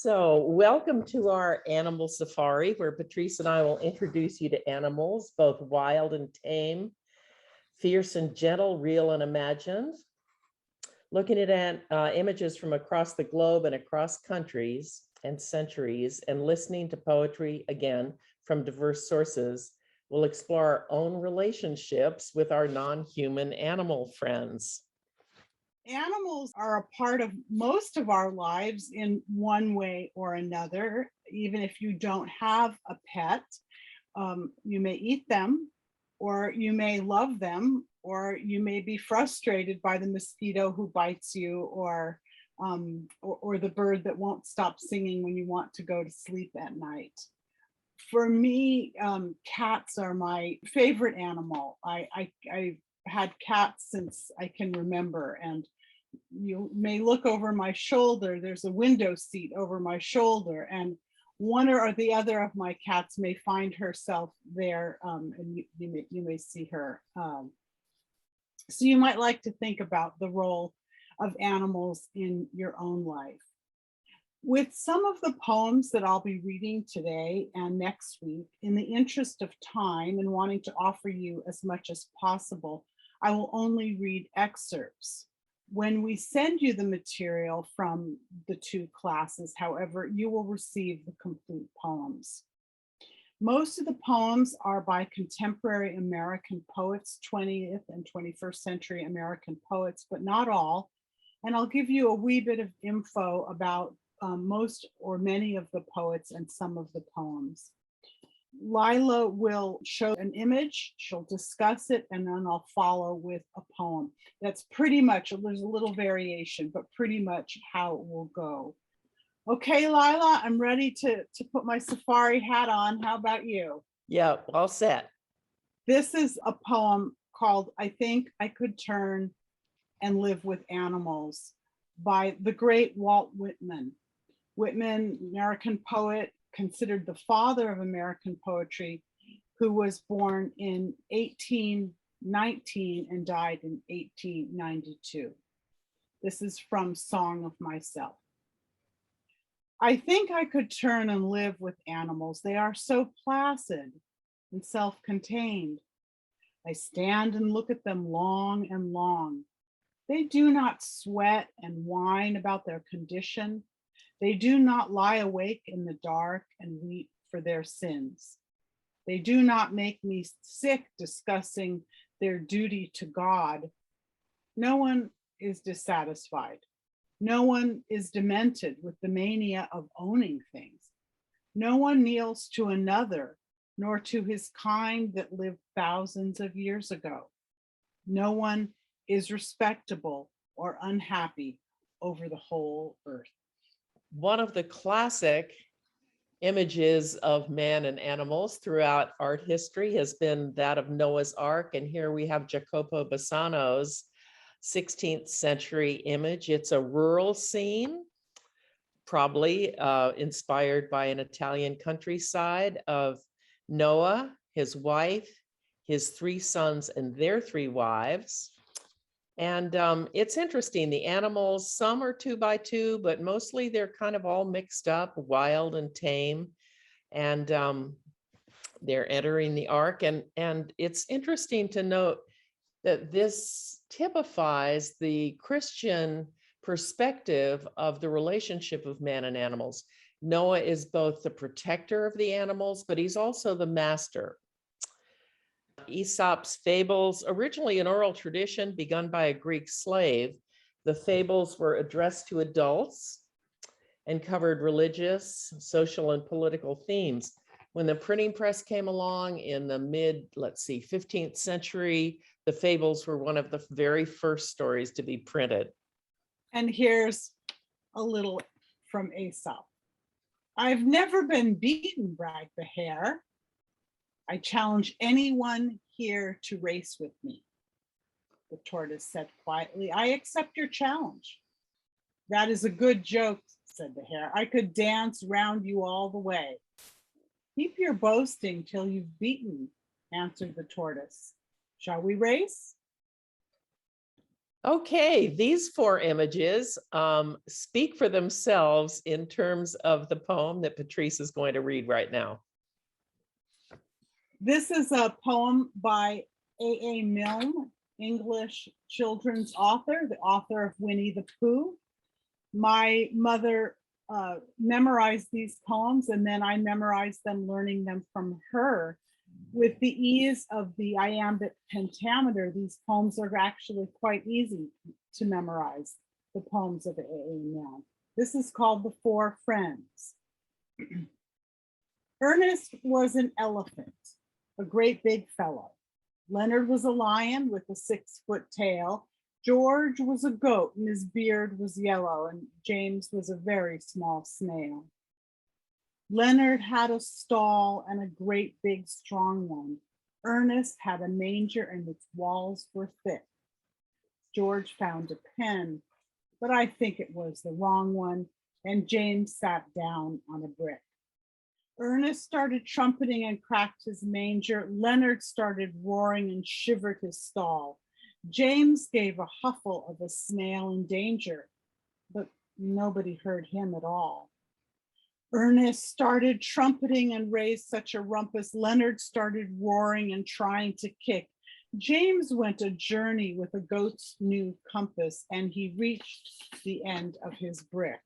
So welcome to our animal safari, where Patrice and I will introduce you to animals, both wild and tame, fierce and gentle, real and imagined. Looking at images from across the globe and across countries and centuries, and listening to poetry, again, from diverse sources, we'll explore our own relationships with our non-human animal friends. Animals are a part of most of our lives in one way or another. Even if you don't have a pet, you may eat them, or you may love them, or you may be frustrated by the mosquito who bites you, or the bird that won't stop singing when you want to go to sleep at night. For me, cats are my favorite animal. I've had cats since I can remember, and you may look over my shoulder. There's a window seat over my shoulder, and one or the other of my cats may find herself there, and you may see her. So you might like to think about the role of animals in your own life. With some of the poems that I'll be reading today and next week, in the interest of time and wanting to offer you as much as possible, I will only read excerpts. When we send you the material from the two classes, however, you will receive the complete poems. Most of the poems are by contemporary American poets, 20th and 21st century American poets, but not all. And I'll give you a wee bit of info about most or many of the poets and some of the poems. Lila will show an image, she'll discuss it, and then I'll follow with a poem. That's pretty much, there's a little variation, but pretty much how it will go. Okay, Lila, I'm ready to put my safari hat on. How about you? Yeah, all set. This is a poem called I Think I Could Turn and Live with Animals by the great Walt Whitman. Whitman, American poet, considered the father of American poetry, who was born in 1819 and died in 1892. This is from Song of Myself. I think I could turn and live with animals. They are so placid and self-contained. I stand and look at them long and long. They do not sweat and whine about their condition. They do not lie awake in the dark and weep for their sins. They do not make me sick discussing their duty to God. No one is dissatisfied. No one is demented with the mania of owning things. No one kneels to another, nor to his kind that lived thousands of years ago. No one is respectable or unhappy over the whole earth. One of the classic images of man and animals throughout art history has been that of Noah's Ark. And here we have Jacopo Bassano's 16th century image. It's a rural scene, probably inspired by an Italian countryside of Noah, his wife, his three sons, and their three wives. And it's interesting, the animals, some are 2 by 2, but mostly they're kind of all mixed up, wild and tame. And they're entering the ark. And it's interesting to note that this typifies the Christian perspective of the relationship of man and animals. Noah is both the protector of the animals, but he's also the master. Aesop's fables, originally an oral tradition begun by a Greek slave, the fables were addressed to adults and covered religious, social, and political themes. When the printing press came along in the mid, 15th century, the fables were one of the very first stories to be printed. And here's a little from Aesop. I've never been beaten, bragged the hare. I challenge anyone here to race with me. The tortoise said quietly, I accept your challenge. That is a good joke, said the hare. I could dance round you all the way. Keep your boasting till you've beaten, answered the tortoise. Shall we race? Okay, these four images speak for themselves in terms of the poem that Patrice is going to read right now. This is a poem by A.A. Milne, English children's author, the author of Winnie the Pooh. My mother memorized these poems, and then I memorized them, learning them from her. With the ease of the iambic pentameter, these poems are actually quite easy to memorize, the poems of A.A. Milne. This is called The Four Friends. Ernest was an elephant, a great big fellow. Leonard was a lion with a 6-foot tail. George was a goat and his beard was yellow, and James was a very small snail. Leonard had a stall and a great big strong one. Ernest had a manger and its walls were thick. George found a pen, but I think it was the wrong one, and James sat down on a brick. Ernest started trumpeting and cracked his manger. Leonard started roaring and shivered his stall. James gave a huffle of a snail in danger, but nobody heard him at all. Ernest started trumpeting and raised such a rumpus. Leonard started roaring and trying to kick. James went a journey with a goat's new compass, and he reached the end of his brick.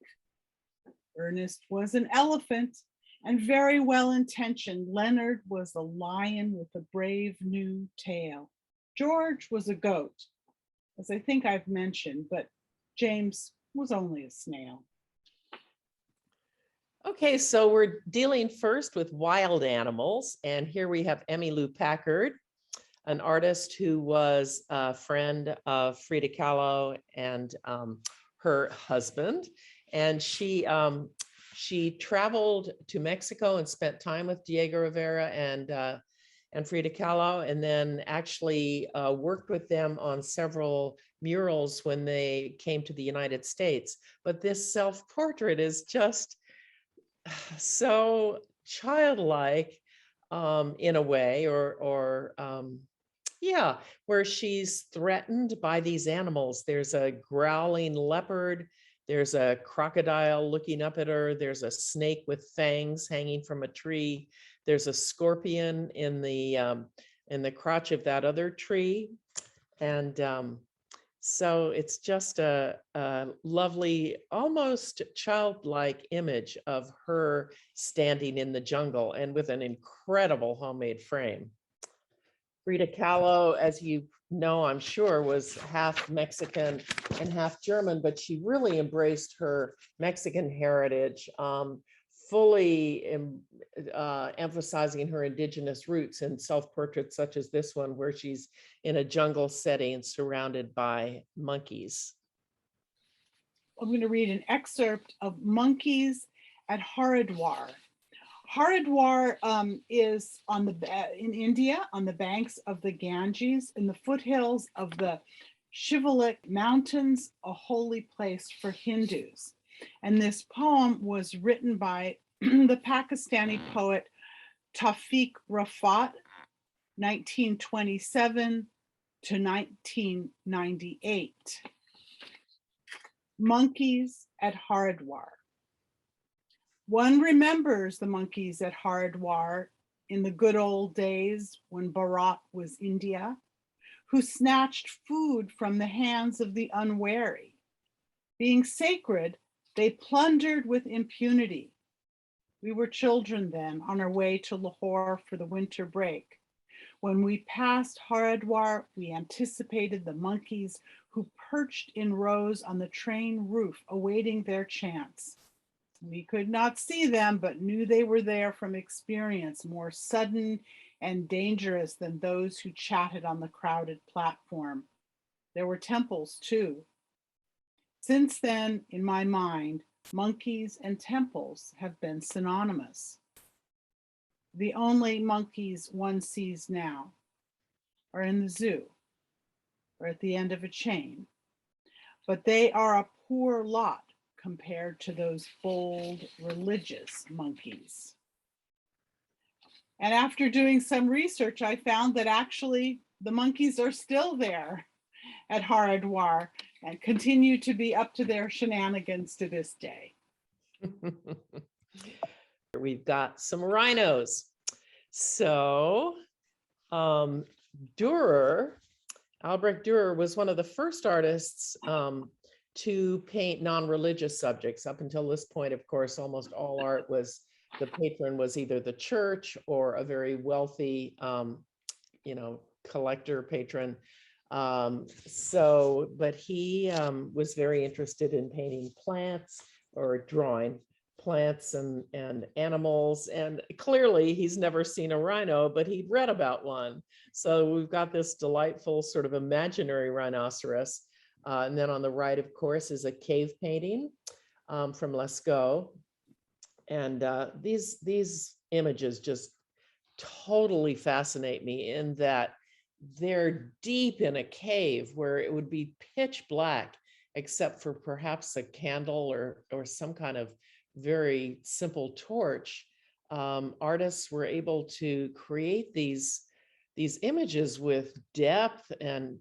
Ernest was an elephant and very well intentioned. Leonard was a lion with a brave new tail. George was a goat, as I think I've mentioned, but James was only a snail. Okay, so we're dealing first with wild animals. And here we have Emi Lou Packard, an artist who was a friend of Frida Kahlo and her husband. And she traveled to Mexico and spent time with Diego Rivera and Frida Kahlo, and then actually worked with them on several murals when they came to the United States. But this self-portrait is just so childlike in a way, yeah, where she's threatened by these animals. There's a growling leopard, there's a crocodile looking up at her, there's a snake with fangs hanging from a tree, there's a scorpion in the crotch of that other tree. And so it's just a lovely, almost childlike image of her standing in the jungle and with an incredible homemade frame. Frida Kahlo, as you know, I'm sure, was half Mexican and half German, but she really embraced her Mexican heritage, fully emphasizing her indigenous roots in self-portraits such as this one, where she's in a jungle setting surrounded by monkeys. I'm going to read an excerpt of Monkeys at Haridwar. Haridwar is in India, on the banks of the Ganges, in the foothills of the Shivalik Mountains, a holy place for Hindus. And this poem was written by the Pakistani poet Tafiq Rafat, 1927 to 1998. Monkeys at Haridwar. One remembers the monkeys at Haridwar in the good old days when Bharat was India, who snatched food from the hands of the unwary. Being sacred, they plundered with impunity. We were children then, on our way to Lahore for the winter break. When we passed Haridwar, we anticipated the monkeys who perched in rows on the train roof, awaiting their chance. We could not see them, but knew they were there from experience, more sudden and dangerous than those who chatted on the crowded platform. There were temples too. Since then, in my mind, monkeys and temples have been synonymous. The only monkeys one sees now are in the zoo or at the end of a chain, but they are a poor lot compared to those bold religious monkeys. And after doing some research, I found that actually the monkeys are still there at Haridwar and continue to be up to their shenanigans to this day. We've got some rhinos. So Durer, Albrecht Durer was one of the first artists to paint non-religious subjects. Up until this point, of course, almost all art was, the patron was either the church or a very wealthy, collector patron. But he was very interested in painting plants or drawing plants and animals. And clearly he's never seen a rhino, but he'd read about one. So we've got this delightful sort of imaginary rhinoceros. And then on the right, of course, is a cave painting from Lascaux. And these images just totally fascinate me in that they're deep in a cave where it would be pitch black, except for perhaps a candle or some kind of very simple torch. Artists were able to create these images with depth and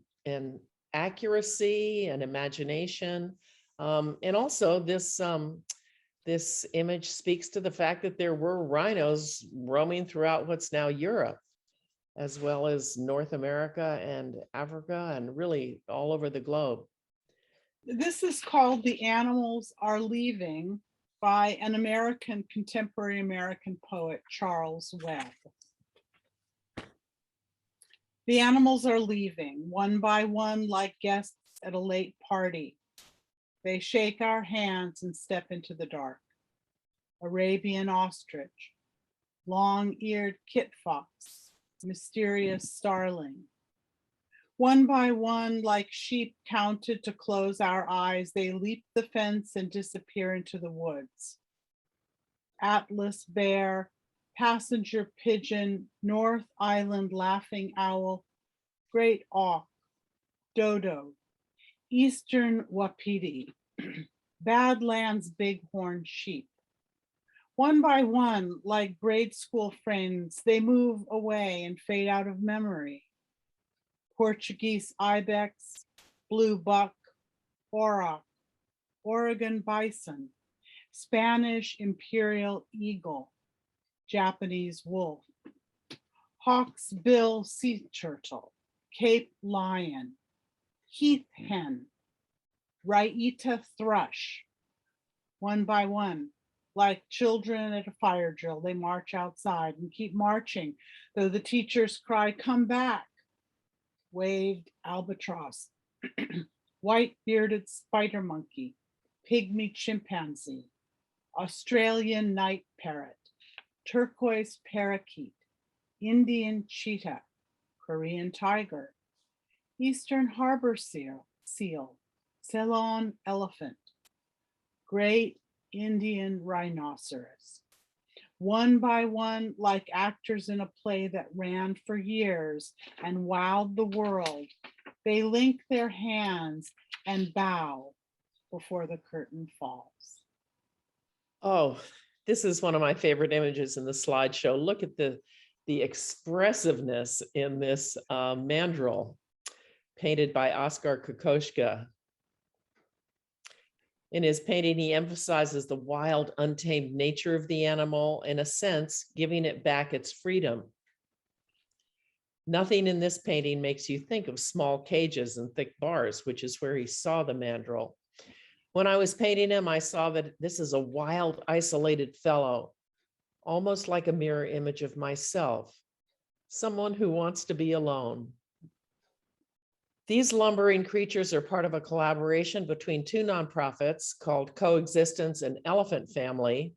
accuracy and imagination. And also this image speaks to the fact that there were rhinos roaming throughout what's now Europe, as well as North America and Africa, and really all over the globe. This is called The Animals Are Leaving by an contemporary American poet, Charles Webb. The animals are leaving, one by one, like guests at a late party. They shake our hands and step into the dark. Arabian ostrich, long-eared kit fox, mysterious starling. One by one, like sheep counted to close our eyes, they leap the fence and disappear into the woods. Atlas bear, passenger pigeon, North Island laughing owl, great auk, dodo, eastern wapiti, Badlands bighorn sheep. One by one, like grade school friends, they move away and fade out of memory. Portuguese ibex, blue buck, auroch, Oregon bison, Spanish imperial eagle, Japanese wolf, hawk's bill sea turtle, Cape lion, heath hen, Rhyeta thrush. One by one, like children at a fire drill, they march outside and keep marching, though the teachers cry, "Come back." Waved albatross, white bearded spider monkey, pygmy chimpanzee, Australian night parrot, turquoise parakeet, Indian cheetah, Korean tiger, eastern harbor seal, Ceylon elephant, great Indian rhinoceros. One by one, like actors in a play that ran for years and wowed the world, they link their hands and bow before the curtain falls. Oh, this is one of my favorite images in the slideshow. Look at the expressiveness in this mandrill painted by Oskar Kokoschka. In his painting, he emphasizes the wild, untamed nature of the animal, in a sense, giving it back its freedom. Nothing in this painting makes you think of small cages and thick bars, which is where he saw the mandrill. When I was painting him, I saw that this is a wild, isolated fellow, almost like a mirror image of myself, someone who wants to be alone. These lumbering creatures are part of a collaboration between two nonprofits called Coexistence and Elephant Family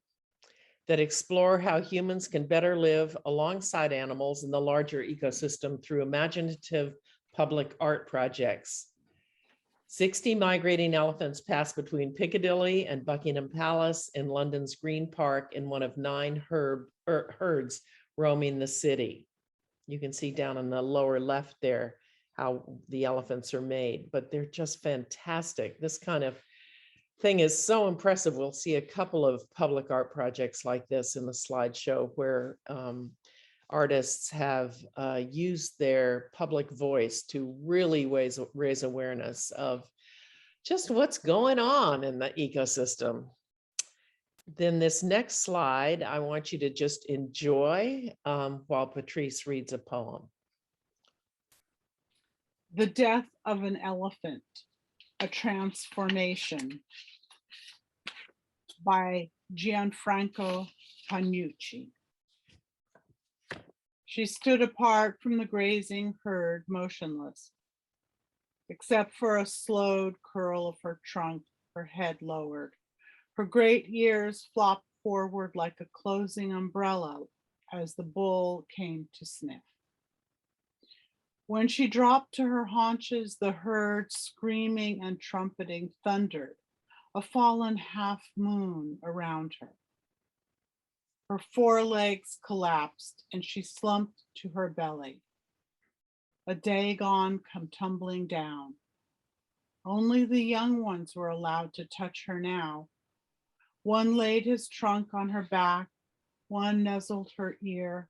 that explore how humans can better live alongside animals in the larger ecosystem through imaginative public art projects. 60 migrating elephants pass between Piccadilly and Buckingham Palace in London's Green Park in one of 9 herds roaming the city. You can see down in the lower left there how the elephants are made, but they're just fantastic. This kind of thing is so impressive. We'll see a couple of public art projects like this in the slideshow where artists have used their public voice to really raise awareness of just what's going on in the ecosystem. Then this next slide, I want you to just enjoy while Patrice reads a poem. The Death of an Elephant, a Transformation by Gianfranco Panucci. She stood apart from the grazing herd, motionless, except for a slowed curl of her trunk, her head lowered. Her great ears flopped forward like a closing umbrella as the bull came to sniff. When she dropped to her haunches, the herd, screaming and trumpeting, thundered, a fallen half moon around her. Her forelegs collapsed and she slumped to her belly. A day gone come tumbling down. Only the young ones were allowed to touch her now. One laid his trunk on her back, one nuzzled her ear.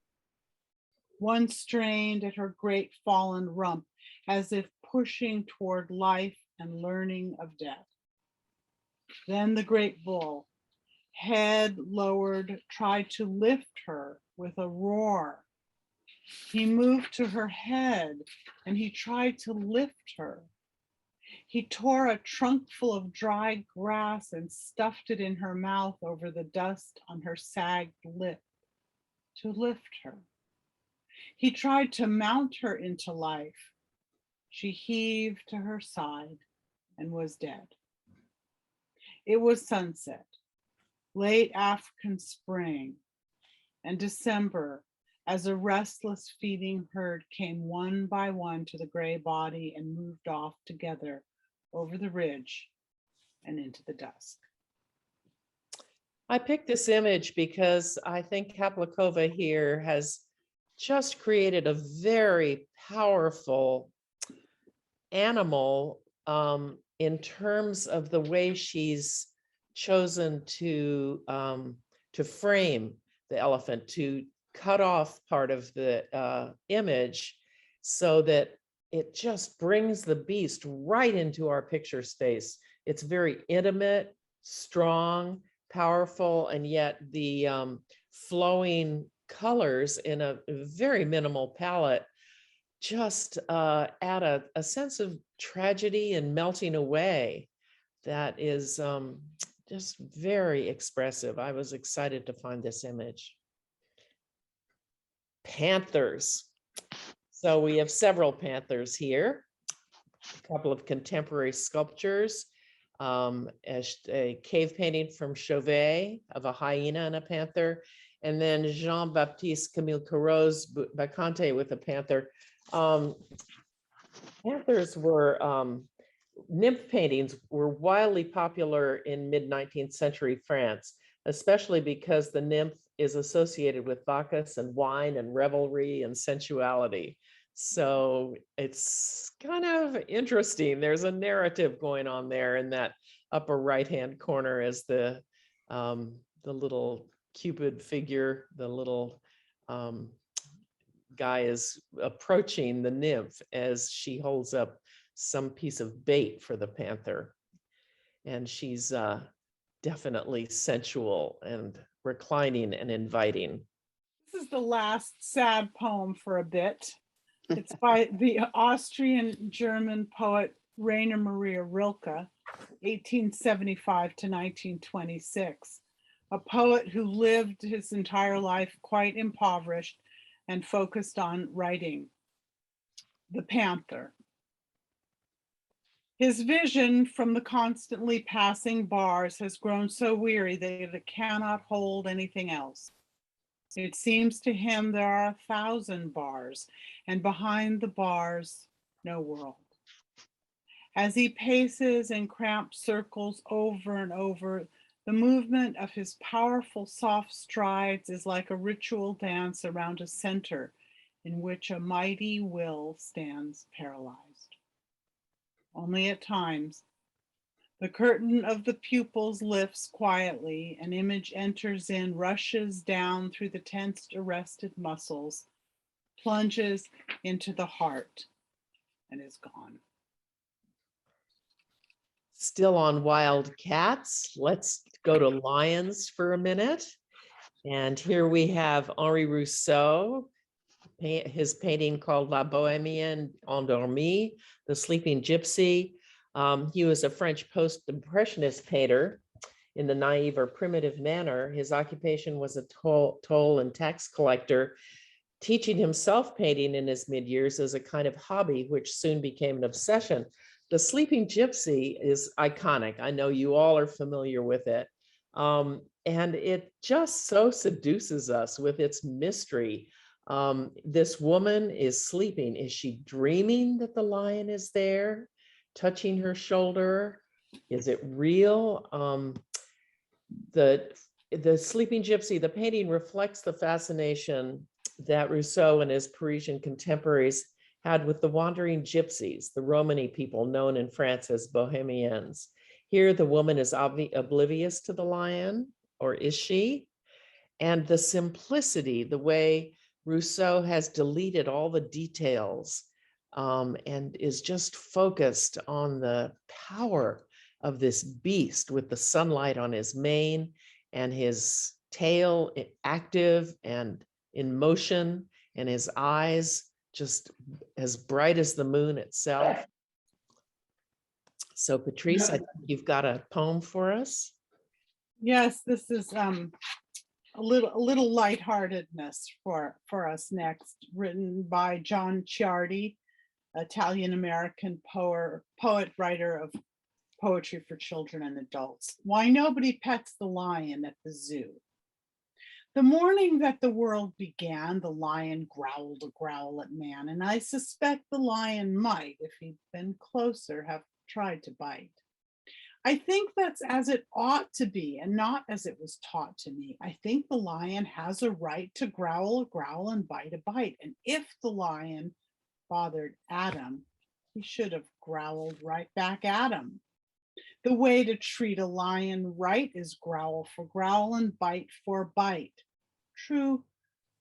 One strained at her great fallen rump as if pushing toward life and learning of death. Then the great bull, head lowered, tried to lift her with a roar. He moved to her head and he tried to lift her. He tore a trunk full of dry grass and stuffed it in her mouth over the dust on her sagged lip to lift her. He tried to mount her into life. She heaved to her side and was dead. It was sunset, late African spring, and December, as a restless feeding herd came one by one to the gray body and moved off together over the ridge and into the dusk. I picked this image because I think Kaplakova here has just created a very powerful animal in terms of the way she's chosen to frame the elephant, to cut off part of the image so that it just brings the beast right into our picture space. It's very intimate, strong, powerful, and yet the flowing colors in a very minimal palette just add a sense of tragedy and melting away that is just very expressive. I was excited to find this image. Panthers. So we have several panthers here, a couple of contemporary sculptures, a cave painting from Chauvet of a hyena and a panther, and then Jean-Baptiste Camille Corot's Bacchante with a panther. Panthers were, nymph paintings were wildly popular in mid-19th century France, especially because the nymph is associated with Bacchus and wine and revelry and sensuality. So it's kind of interesting. There's a narrative going on there in that upper right-hand corner as the little Cupid figure, the little guy is approaching the nymph as she holds up some piece of bait for the panther. And she's definitely sensual and reclining and inviting. This is the last sad poem for a bit. It's by the Austrian-German poet Rainer Maria Rilke, 1875 to 1926, a poet who lived his entire life quite impoverished and focused on writing. The Panther. His vision from the constantly passing bars has grown so weary that it cannot hold anything else. It seems to him there are 1,000 bars, and behind the bars, no world. As he paces in cramped circles over and over, the movement of his powerful soft strides is like a ritual dance around a center in which a mighty will stands paralyzed. Only at times, the curtain of the pupils lifts quietly, an image enters in, rushes down through the tensed, arrested muscles, plunges into the heart and is gone. Still on wild cats, let's go to lions for a minute. And here we have Henri Rousseau, his painting called La Bohémienne Endormie, The Sleeping Gypsy. He was a French post-impressionist painter in the naive or primitive manner. His occupation was a toll and tax collector, teaching himself painting in his mid-years as a kind of hobby, which soon became an obsession. The Sleeping Gypsy is iconic. I know you all are familiar with it. And it just so seduces us with its mystery. This woman is sleeping. Is she dreaming that the lion is there, touching her shoulder? Is it real? The Sleeping Gypsy, the painting reflects the fascination that Rousseau and his Parisian contemporaries had with the wandering gypsies, the Romany people known in France as Bohemians. Here, the woman is oblivious to the lion, or is she? And the simplicity, the way Rousseau has deleted all the details and is just focused on the power of this beast with the sunlight on his mane and his tail active and in motion, and his eyes just as bright as the moon itself. So Patrice, I think you've got a poem for us. Yes, this is a little lightheartedness for us next, written by John Ciardi, Italian-American poet, writer of poetry for children and adults. Why nobody pets the lion at the zoo. The morning that the world began, the lion growled a growl at man, and I suspect the lion might, if he'd been closer, have tried to bite. I think that's as it ought to be, and not as it was taught to me. I think the lion has a right to growl a growl and bite a bite, and if the lion bothered Adam, he should have growled right back at him. The way to treat a lion right is growl for growl and bite for bite. True,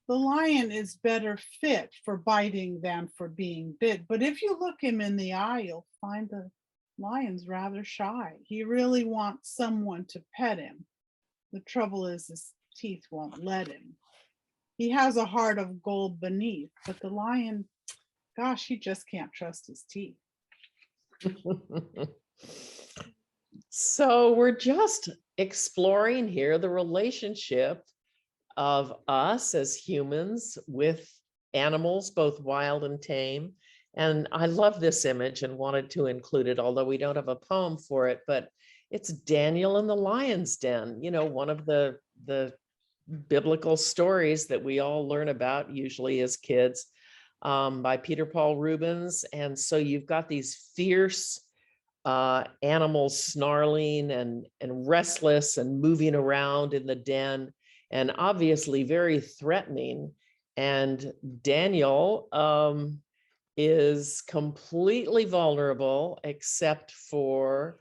the lion is better fit for biting than for being bit, but if you look him in the eye, you'll find the lion's rather shy. He really wants someone to pet him. The trouble is his teeth won't let him. He has a heart of gold beneath, but the lion, gosh, he just can't trust his teeth. So we're just exploring here the relationship of us as humans with animals, both wild and tame. And I love this image and wanted to include it, although we don't have a poem for it, but it's Daniel in the lion's den, you know, one of the biblical stories that we all learn about usually as kids, by Peter Paul Rubens. And so you've got these fierce animals snarling and restless and moving around in the den, and obviously very threatening. And Daniel is completely vulnerable, except for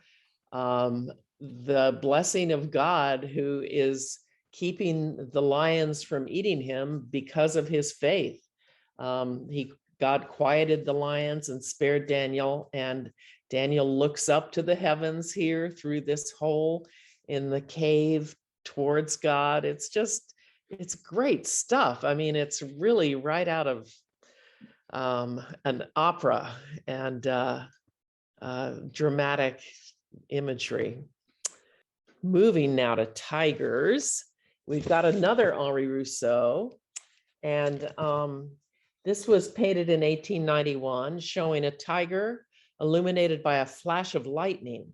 the blessing of God, who is keeping the lions from eating him because of his faith. God quieted the lions and spared Daniel, and Daniel looks up to the heavens here through this hole in the cave towards God. It's great stuff. I mean, it's really right out of an opera and dramatic imagery. Moving now to tigers, we've got another Henri Rousseau, and this was painted in 1891, showing a tiger illuminated by a flash of lightning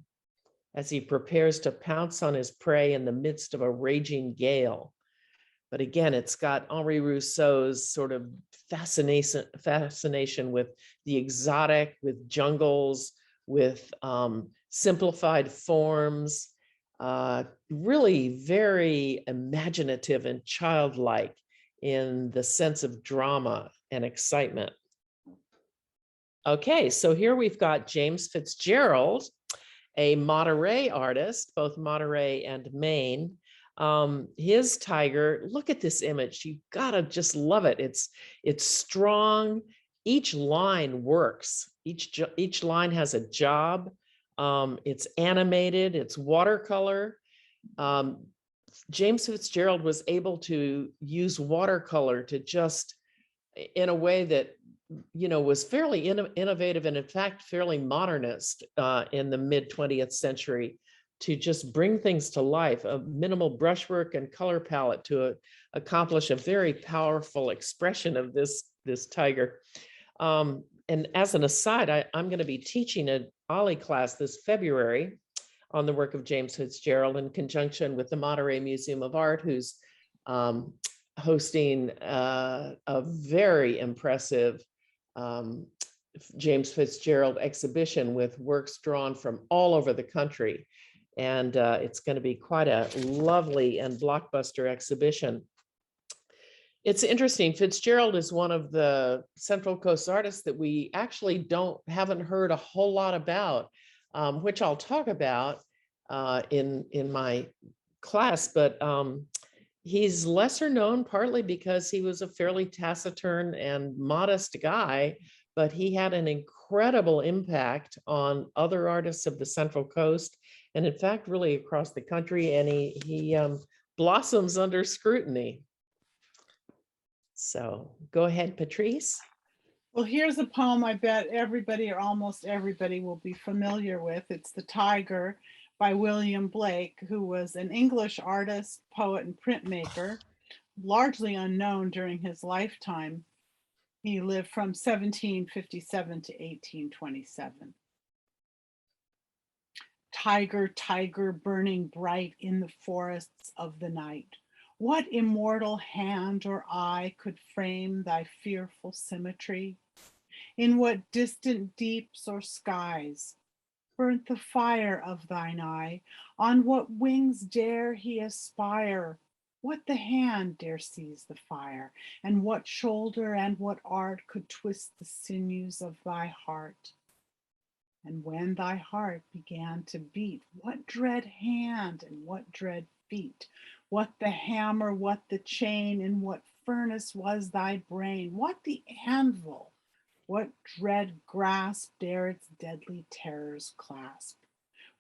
as he prepares to pounce on his prey in the midst of a raging gale. But again, it's got Henri Rousseau's sort of fascination with the exotic, with jungles, with simplified forms, really very imaginative and childlike in the sense of drama and excitement. Okay, so here we've got James Fitzgerald, a Monterey artist, both Monterey and Maine. His tiger, look at this image. You gotta just love it. It's strong. Each line works. Each line has a job. It's animated. It's watercolor. James Fitzgerald was able to use watercolor to just, in a way that, was fairly innovative and in fact fairly modernist in the mid 20th century, to just bring things to life, a minimal brushwork and color palette to accomplish a very powerful expression of this tiger. And as an aside, I'm going to be teaching an Ollie class this February on the work of James Fitzgerald in conjunction with the Monterey Museum of Art, who's hosting a very impressive James Fitzgerald exhibition with works drawn from all over the country. And it's going to be quite a lovely and blockbuster exhibition. It's interesting, Fitzgerald is one of the Central Coast artists that we actually haven't heard a whole lot about, which I'll talk about in my class, but he's lesser known partly because he was a fairly taciturn and modest guy, but he had an incredible impact on other artists of the Central Coast, and in fact, really across the country, and he blossoms under scrutiny. So go ahead, Patrice. Well, here's a poem I bet everybody or almost everybody will be familiar with. It's The Tiger by William Blake, who was an English artist, poet, and printmaker, largely unknown during his lifetime. He lived from 1757 to 1827. Tiger, tiger, burning bright in the forests of the night, what immortal hand or eye could frame thy fearful symmetry? In what distant deeps or skies burnt the fire of thine eye? On what wings dare he aspire? What the hand dare seize the fire? And what shoulder and what art could twist the sinews of thy heart? And when thy heart began to beat, what dread hand and what dread feet? What the hammer, what the chain, in what furnace was thy brain? What the anvil, what dread grasp dare its deadly terrors clasp?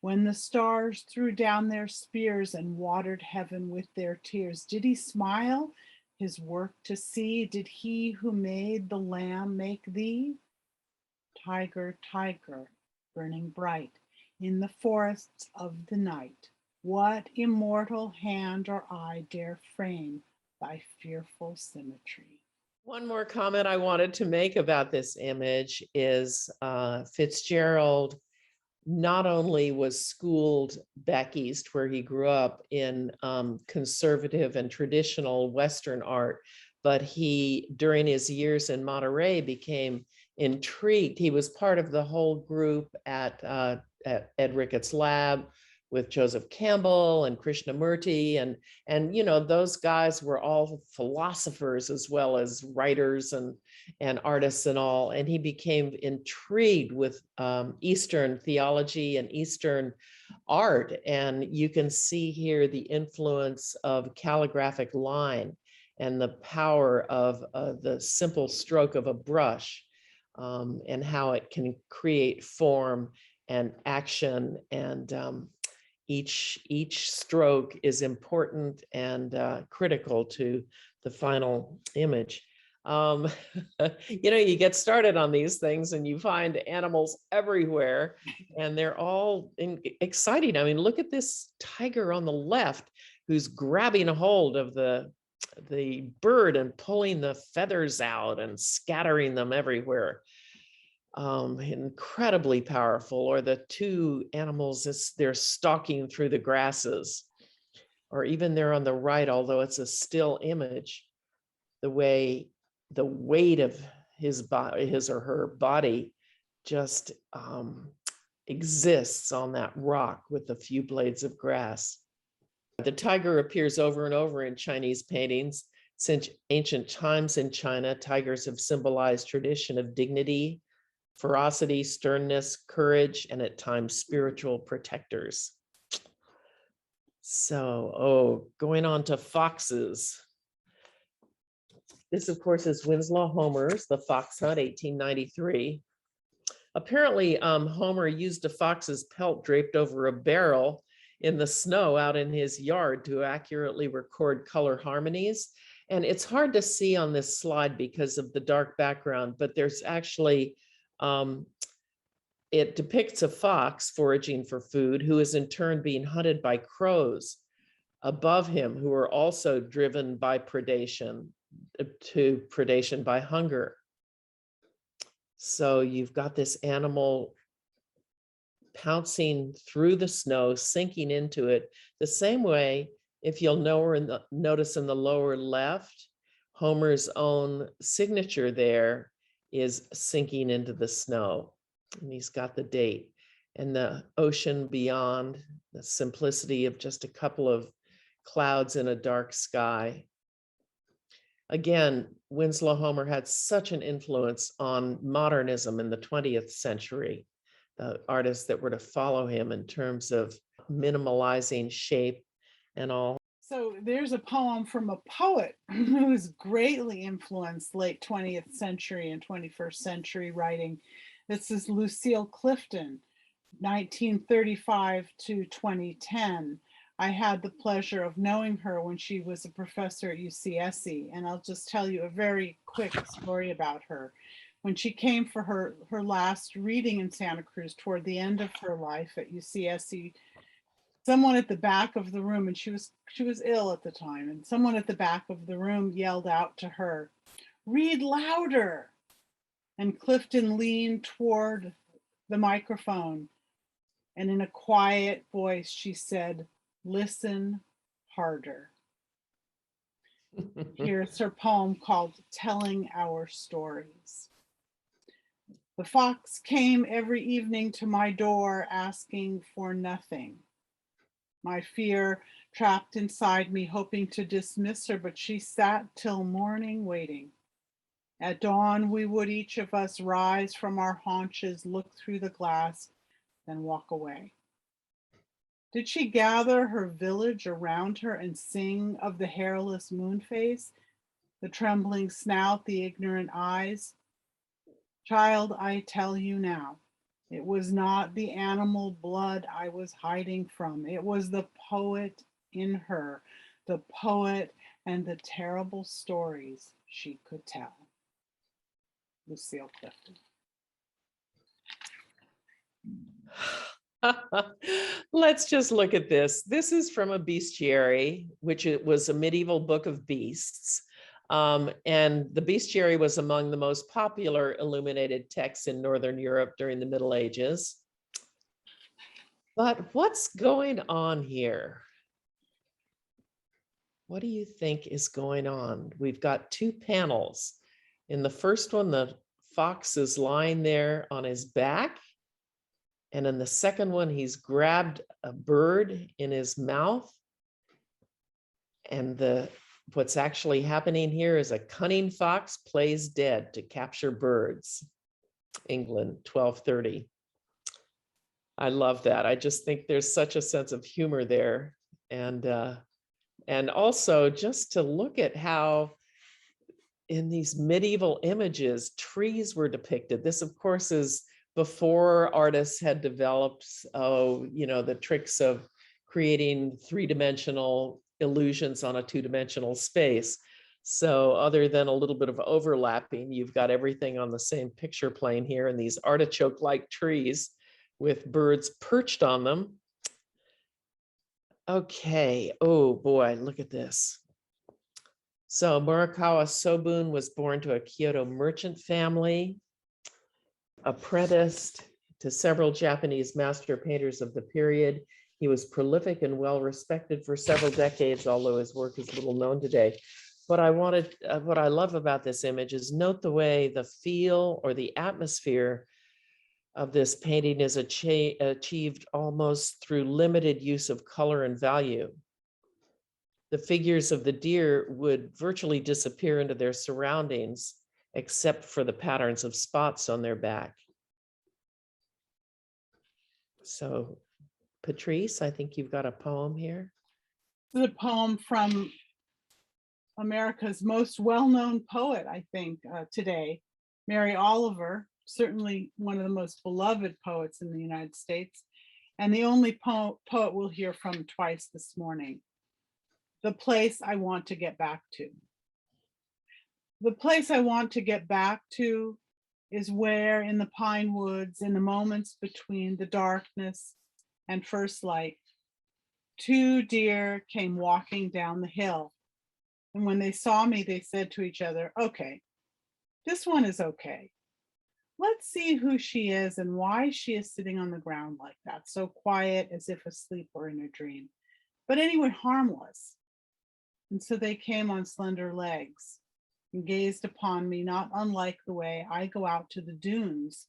When the stars threw down their spears and watered heaven with their tears, did he smile his work to see? Did he who made the lamb make thee? Tiger, tiger, burning bright in the forests of the night, what immortal hand or eye dare frame thy fearful symmetry? One more comment I wanted to make about this image is Fitzgerald not only was schooled back east where he grew up in conservative and traditional Western art, but he, during his years in Monterey, became intrigued. He was part of the whole group at Ed Rickett's lab with Joseph Campbell and Krishnamurti, and those guys were all philosophers as well as writers and artists and all. And he became intrigued with Eastern theology and Eastern art. And you can see here the influence of calligraphic line and the power of the simple stroke of a brush, and how it can create form and action, and each stroke is important and critical to the final image. You get started on these things and you find animals everywhere, and they're all exciting. I mean, look at this tiger on the left who's grabbing a hold of the bird and pulling the feathers out and scattering them everywhere. Incredibly powerful. Or the two animals as they're stalking through the grasses, or even there on the right, although it's a still image, the weight of his or her body just exists on that rock with a few blades of grass. The tiger appears over and over in Chinese paintings. Since ancient times in China, tigers have symbolized tradition of dignity, ferocity, sternness, courage, and at times spiritual protectors. So, oh, going on to foxes. This, of course, is Winslow Homer's The Fox Hunt, 1893. Apparently, Homer used a fox's pelt draped over a barrel in the snow out in his yard to accurately record color harmonies. And it's hard to see on this slide because of the dark background, but there's actually, it depicts a fox foraging for food who is in turn being hunted by crows above him, who are also driven by predation to predation by hunger. So you've got this animal pouncing through the snow, sinking into it, the same way, if you'll notice in the lower left, Homer's own signature there is sinking into the snow. And he's got the date. And the ocean beyond, the simplicity of just a couple of clouds in a dark sky. Again, Winslow Homer had such an influence on modernism in the 20th century, the artists that were to follow him in terms of minimalizing shape and all. So there's a poem from a poet who has greatly influenced late 20th century and 21st century writing. This is Lucille Clifton, 1935 to 2010. I had the pleasure of knowing her when she was a professor at UCSC, and I'll just tell you a very quick story about her. When she came for her last reading in Santa Cruz toward the end of her life at UCSC, someone at the back of the room, and she was ill at the time, and someone at the back of the room yelled out to her, "Read louder." And Clifton leaned toward the microphone, and in a quiet voice, she said, "Listen harder." Here's her poem called Telling Our Stories. The fox came every evening to my door asking for nothing. My fear trapped inside me, hoping to dismiss her, but she sat till morning waiting. At dawn, we would each of us rise from our haunches, look through the glass, then walk away. Did she gather her village around her and sing of the hairless moon face, the trembling snout, the ignorant eyes? Child, I tell you now, it was not the animal blood I was hiding from. It was the poet in her, the poet and the terrible stories she could tell. Lucille Clifton. Let's just look at this. This is from a Bestiary, which it was a medieval book of beasts. And the Bestiary was among the most popular illuminated texts in Northern Europe during the Middle Ages. But what's going on here? What do you think is going on? We've got two panels. In the first one, the fox is lying there on his back. And in the second one, he's grabbed a bird in his mouth. And what's actually happening here is a cunning fox plays dead to capture birds. England, 1230. I love that. I just think there's such a sense of humor there. And also just to look at how in these medieval images, trees were depicted. This, of course, is before artists had developed, the tricks of creating three-dimensional illusions on a two-dimensional space. So other than a little bit of overlapping, you've got everything on the same picture plane here, and these artichoke-like trees with birds perched on them. Okay, oh boy, look at this. So Murakawa Sobun was born to a Kyoto merchant family, apprenticed to several Japanese master painters of the period. He was prolific and well respected for several decades, although his work is little known today. But what I love about this image is note the way the feel or the atmosphere of this painting is achieved almost through limited use of color and value. The figures of the deer would virtually disappear into their surroundings, except for the patterns of spots on their back. So, Patrice, I think you've got a poem here. This is a poem from America's most well-known poet, I think, today, Mary Oliver, certainly one of the most beloved poets in the United States, and the only poet we'll hear from twice this morning. The place I want to get back to. The place I want to get back to is where in the pine woods, in the moments between the darkness and first light, two deer came walking down the hill. And when they saw me, they said to each other, okay, this one is okay. Let's see who she is and why she is sitting on the ground like that, so quiet as if asleep or in a dream, but anyway, harmless. And so they came on slender legs and gazed upon me, not unlike the way I go out to the dunes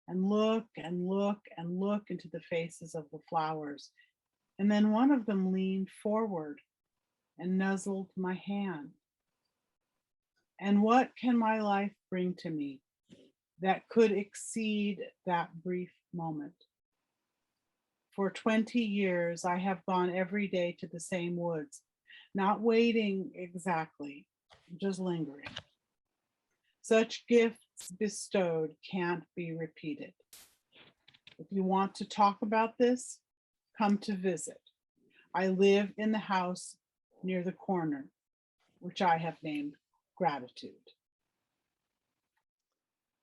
and look and look and look into the faces of the flowers. And then one of them leaned forward and nuzzled my hand. And what can my life bring to me that could exceed that brief moment? For 20 years, I have gone every day to the same woods, not waiting exactly, just lingering. Such gifts bestowed can't be repeated. If you want to talk about this, come to visit. I live in the house near the corner, which I have named Gratitude.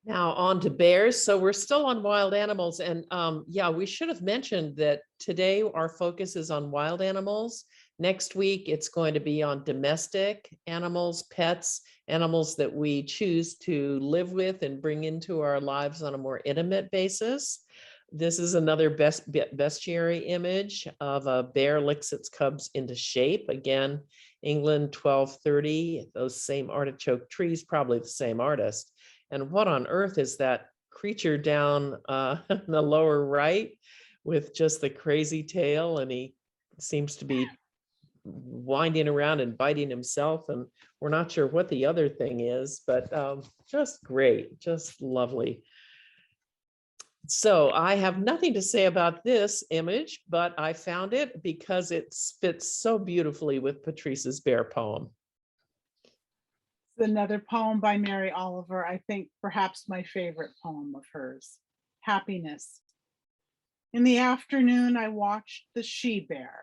Now on to bears. So we're still on wild animals. And yeah, we should have mentioned that today our focus is on wild animals. Next week, it's going to be on domestic animals, pets, animals that we choose to live with and bring into our lives on a more intimate basis. This is another bestiary image of a bear licks its cubs into shape. Again, England 1230, those same artichoke trees, probably the same artist. And what on earth is that creature down in the lower right with just the crazy tail? And he seems to be winding around and biting himself. And we're not sure what the other thing is, but just great, just lovely. So I have nothing to say about this image, but I found it because it fits so beautifully with Patrice's bear poem. Another poem by Mary Oliver, I think perhaps my favorite poem of hers, Happiness. In the afternoon, I watched the she-bear.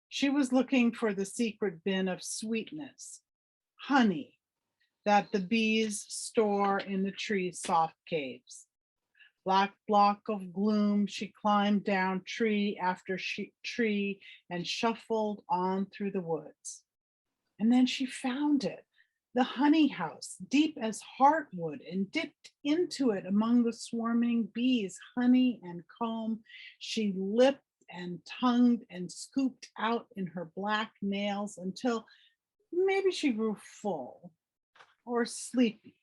She was looking for the secret bin of sweetness, honey, that the bees store in the tree's soft caves. Black block of gloom, she climbed down tree after tree and shuffled on through the woods. And then she found it, the honey house, deep as heartwood, and dipped into it among the swarming bees, honey and comb. She lipped and tongued and scooped out in her black nails until maybe she grew full or sleepy,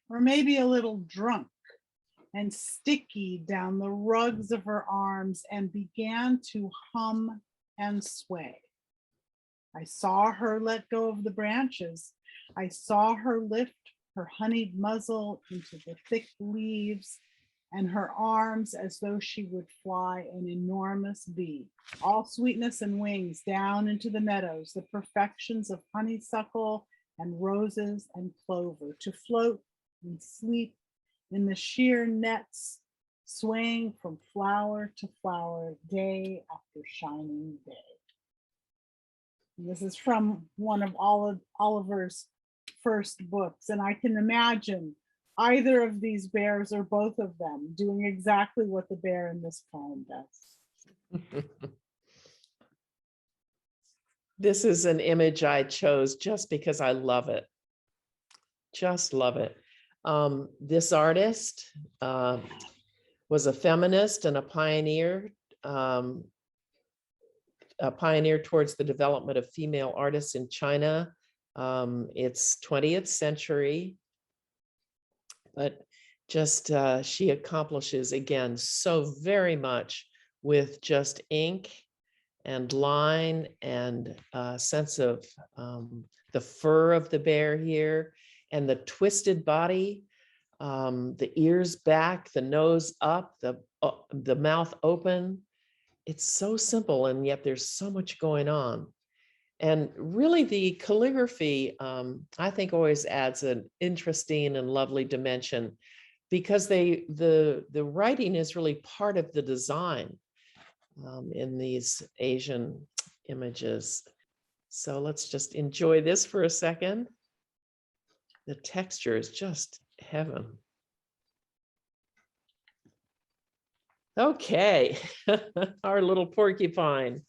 or maybe a little drunk and sticky down the rugs of her arms and began to hum and sway. I saw her let go of the branches. I saw her lift her honeyed muzzle into the thick leaves and her arms as though she would fly an enormous bee, all sweetness and wings down into the meadows, the perfections of honeysuckle and roses and clover, to float and sleep in the sheer nets, swaying from flower to flower, day after shining day. And this is from one of Oliver's first books, and I can imagine either of these bears or both of them doing exactly what the bear in this poem does. This is an image I chose just because I love it. Just love it. This artist was a feminist and a pioneer towards the development of female artists in China. It's 20th century, but just she accomplishes, again, so very much with just ink and line and a sense of the fur of the bear here and the twisted body, the ears back, the nose up, the mouth open. It's so simple, and yet there's so much going on. And really the calligraphy, I think always adds an interesting and lovely dimension because the writing is really part of the design in these Asian images. So let's just enjoy this for a second. The texture is just heaven. Okay, our little porcupine.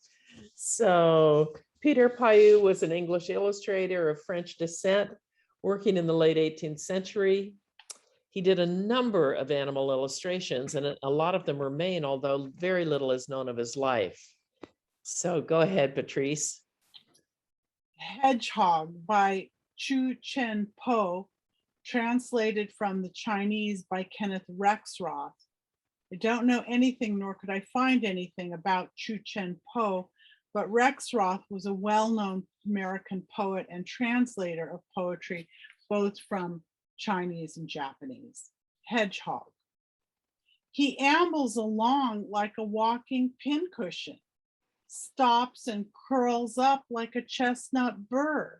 So Peter Payou was an English illustrator of French descent, working in the late 18th century. He did a number of animal illustrations, and a lot of them remain, although very little is known of his life. So go ahead, Patrice. Hedgehog by Chu Chen Po, translated from the Chinese by Kenneth Rexroth. I don't know anything, nor could I find anything about Chu Chen Po, but Rexroth was a well-known American poet and translator of poetry, both from Chinese and Japanese. Hedgehog. He ambles along like a walking pincushion, stops and curls up like a chestnut burr.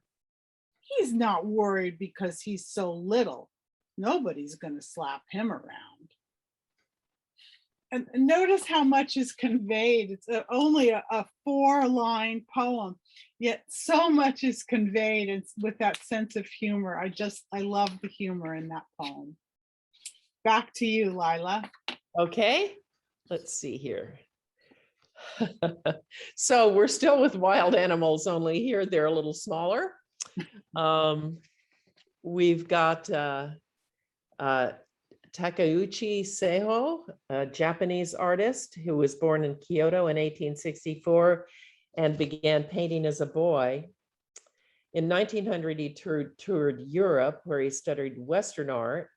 He's not worried because he's so little. Nobody's going to slap him around. And notice how much is conveyed. It's only a 4-line poem, yet so much is conveyed. It's with that sense of humor. I love the humor in that poem. Back to you, Lila. Okay, let's see here. So we're still with wild animals, only here they're a little smaller. We've got Takouchi Seho, a Japanese artist who was born in Kyoto in 1864 and began painting as a boy. In 1900, he toured Europe, where he studied Western art.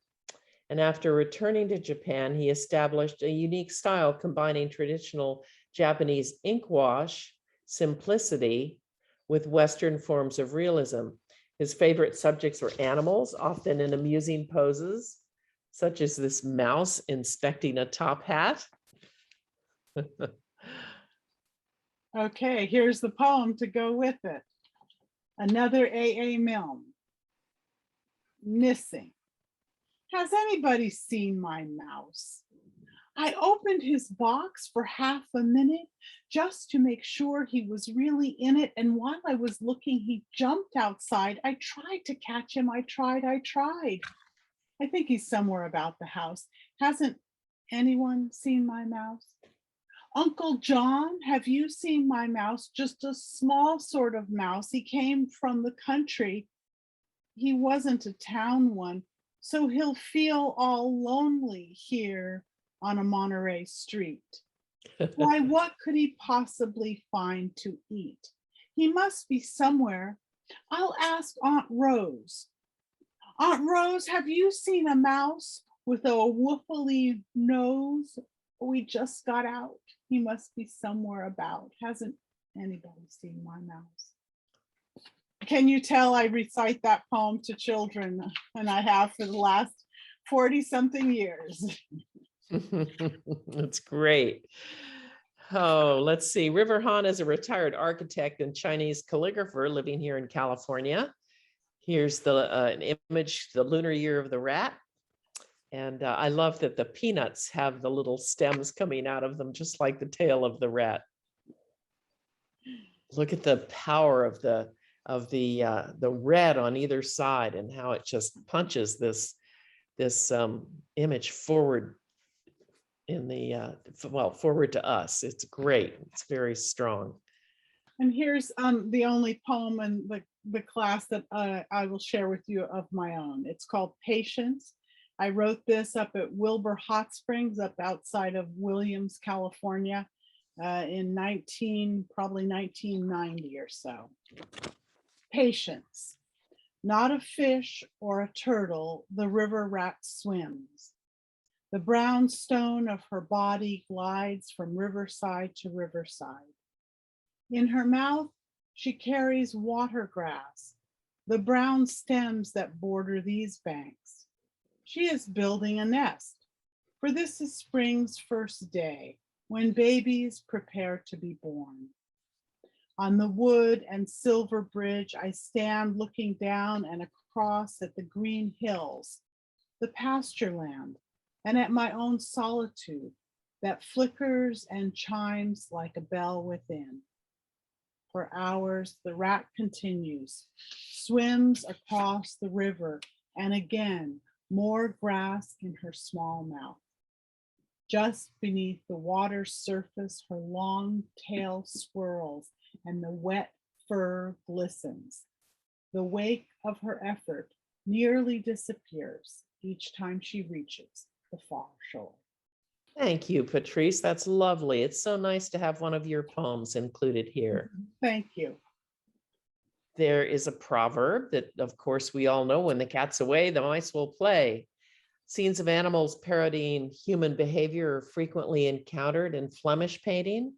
And after returning to Japan, he established a unique style combining traditional Japanese ink wash simplicity with Western forms of realism. His favorite subjects were animals, often in amusing poses, such as this mouse inspecting a top hat. Okay, here's the poem to go with it. Another A.A. Milne. Missing. Has anybody seen my mouse? I opened his box for half a minute just to make sure he was really in it. And while I was looking, he jumped outside. I tried to catch him. I tried. I think he's somewhere about the house. Hasn't anyone seen my mouse? Uncle John, have you seen my mouse? Just a small sort of mouse. He came from the country. He wasn't a town one, so he'll feel all lonely here on a Monterey street. Why, what could he possibly find to eat? He must be somewhere. I'll ask Aunt Rose. Aunt Rose, have you seen a mouse with a woofly nose? We just got out. He must be somewhere about. Hasn't anybody seen my mouse? Can you tell I recite that poem to children, and I have for the last 40-something years. That's great. Oh, let's see. River Han is a retired architect and Chinese calligrapher living here in California. Here's an image, the lunar year of the rat. And I love that the peanuts have the little stems coming out of them, just like the tail of the rat. Look at the power of the red on either side and how it just punches this image forward in the forward to us. It's great. It's very strong. And here's the only poem in the class that I will share with you of my own. It's called Patience. I wrote this up at Wilbur Hot Springs, up outside of Williams, California, in probably 1990 or so. Patience. Not a fish or a turtle, the river rat swims. The brown stone of her body glides from riverside to riverside. In her mouth, she carries water grass, the brown stems that border these banks. She is building a nest, for this is spring's first day, when babies prepare to be born. On the wood and silver bridge, I stand looking down and across at the green hills, the pasture land, and at my own solitude that flickers and chimes like a bell within. For hours, the rat continues, swims across the river, and again, more grass in her small mouth. Just beneath the water's surface, her long tail swirls and the wet fur glistens. The wake of her effort nearly disappears each time she reaches the far shore. Thank you, Patrice. That's lovely. It's so nice to have one of your poems included here. Thank you. There is a proverb that, of course, we all know: when the cat's away, the mice will play. Scenes of animals parodying human behavior are frequently encountered in Flemish painting.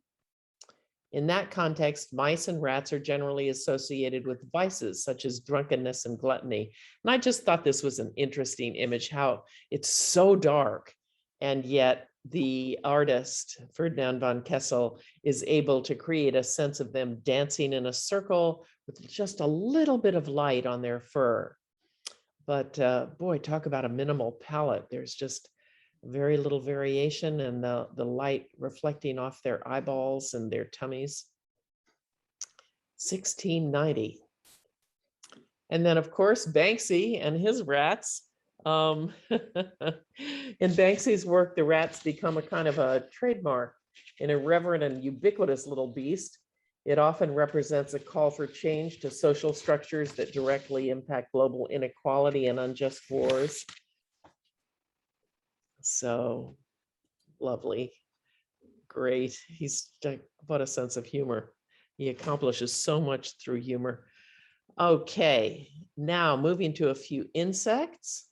In that context, mice and rats are generally associated with vices such as drunkenness and gluttony. And I just thought this was an interesting image, how it's so dark, and yet the artist, Ferdinand von Kessel, is able to create a sense of them dancing in a circle with just a little bit of light on their fur. But boy, talk about a minimal palette. There's just very little variation, and the light reflecting off their eyeballs and their tummies. 1690. And then, of course, Banksy and his rats. In Banksy's work, the rats become a kind of a trademark, an irreverent and ubiquitous little beast. It often represents a call for change to social structures that directly impact global inequality and unjust wars. So lovely, great. He's what a sense of humor. He accomplishes so much through humor. Okay, now moving to a few insects.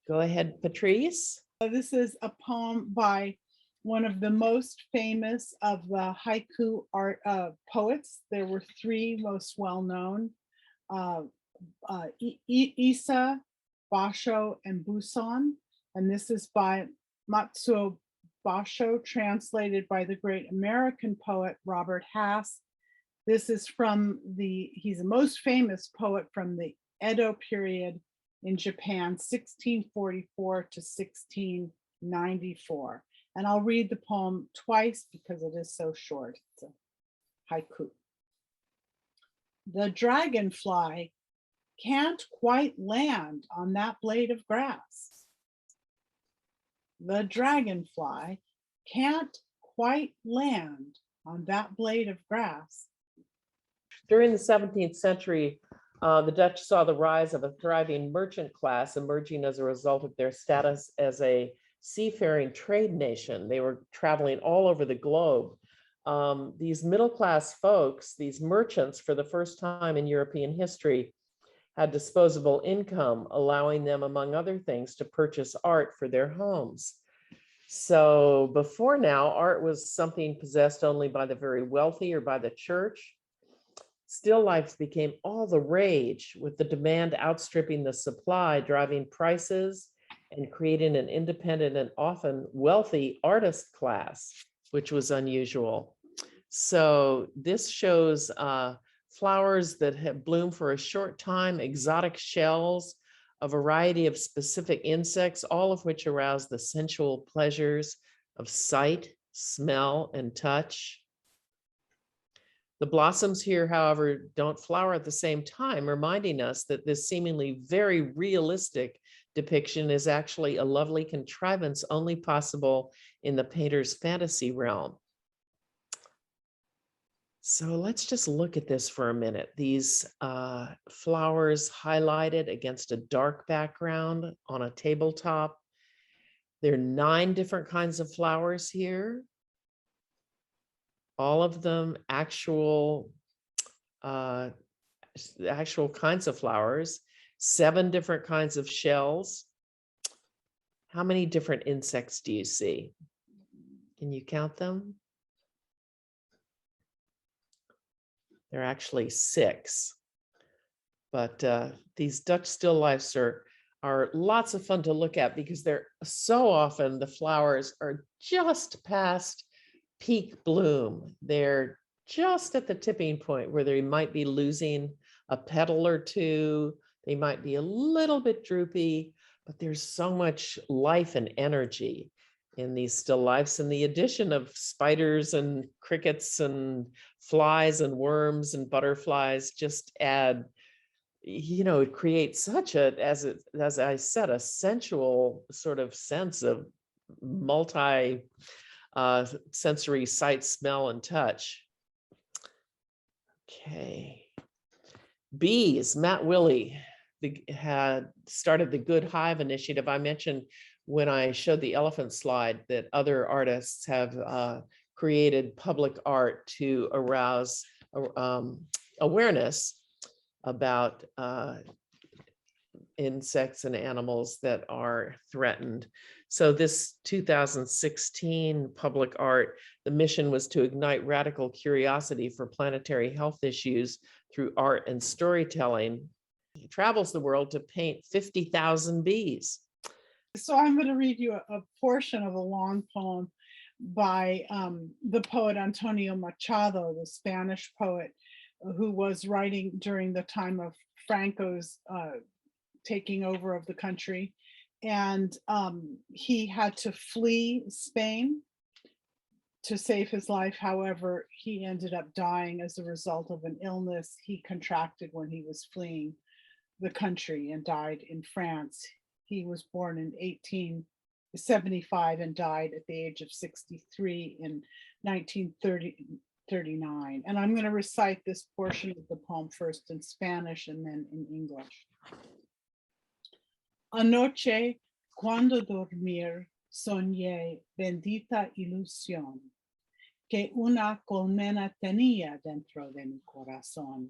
Go ahead, Patrice. This is a poem by one of the most famous of the haiku art poets. There were three most well-known, Issa, Basho, and Buson. And this is by Matsuo Basho, translated by the great American poet Robert Hass. This is he's the most famous poet from the Edo period in Japan, 1644 to 1694. And I'll read the poem twice because it is so short. It's a haiku. The dragonfly can't quite land on that blade of grass. The dragonfly can't quite land on that blade of grass. During the 17th century, the Dutch saw the rise of a thriving merchant class emerging as a result of their status as a seafaring trade nation. They were traveling all over the globe. These middle-class folks, these merchants, for the first time in European history, had disposable income, allowing them, among other things, to purchase art for their homes. So before now, art was something possessed only by the very wealthy or by the church. Still lifes became all the rage, with the demand outstripping the supply, driving prices and creating an independent and often wealthy artist class, which was unusual. So this shows flowers that have bloomed for a short time, exotic shells, a variety of specific insects, all of which arouse the sensual pleasures of sight, smell, and touch. The blossoms here, however, don't flower at the same time, reminding us that this seemingly very realistic depiction is actually a lovely contrivance only possible in the painter's fantasy realm. So let's just look at this for a minute. These flowers highlighted against a dark background on a tabletop. There are 9 different kinds of flowers here. All of them actual kinds of flowers, 7 different kinds of shells. How many different insects do you see? Can you count them? There are actually 6, but these Dutch still lifes are lots of fun to look at because they're so often the flowers are just past peak bloom. They're just at the tipping point where they might be losing a petal or two. They might be a little bit droopy, but there's so much life and energy in these still lifes. And the addition of spiders and crickets and flies and worms and butterflies just add, it creates such as I said, a sensual sort of sense of multi sensory sight, smell, and touch. Okay. Bees, Matt Willey had started the Good Hive initiative. I mentioned when I showed the elephant slide that other artists have created public art to arouse awareness about insects and animals that are threatened. So this 2016 public art, the mission was to ignite radical curiosity for planetary health issues through art and storytelling. He travels the world to paint 50,000 bees. So I'm going to read you a portion of a long poem by the poet Antonio Machado, the Spanish poet who was writing during the time of Franco's taking over of the country. And he had to flee Spain to save his life. However, he ended up dying as a result of an illness he contracted when he was fleeing the country and died in France. He was born in 1875 and died at the age of 63 in 1939. And I'm going to recite this portion of the poem first in Spanish and then in English. Anoche, cuando dormir, soñé bendita ilusión, que una colmena tenía dentro de mi corazón,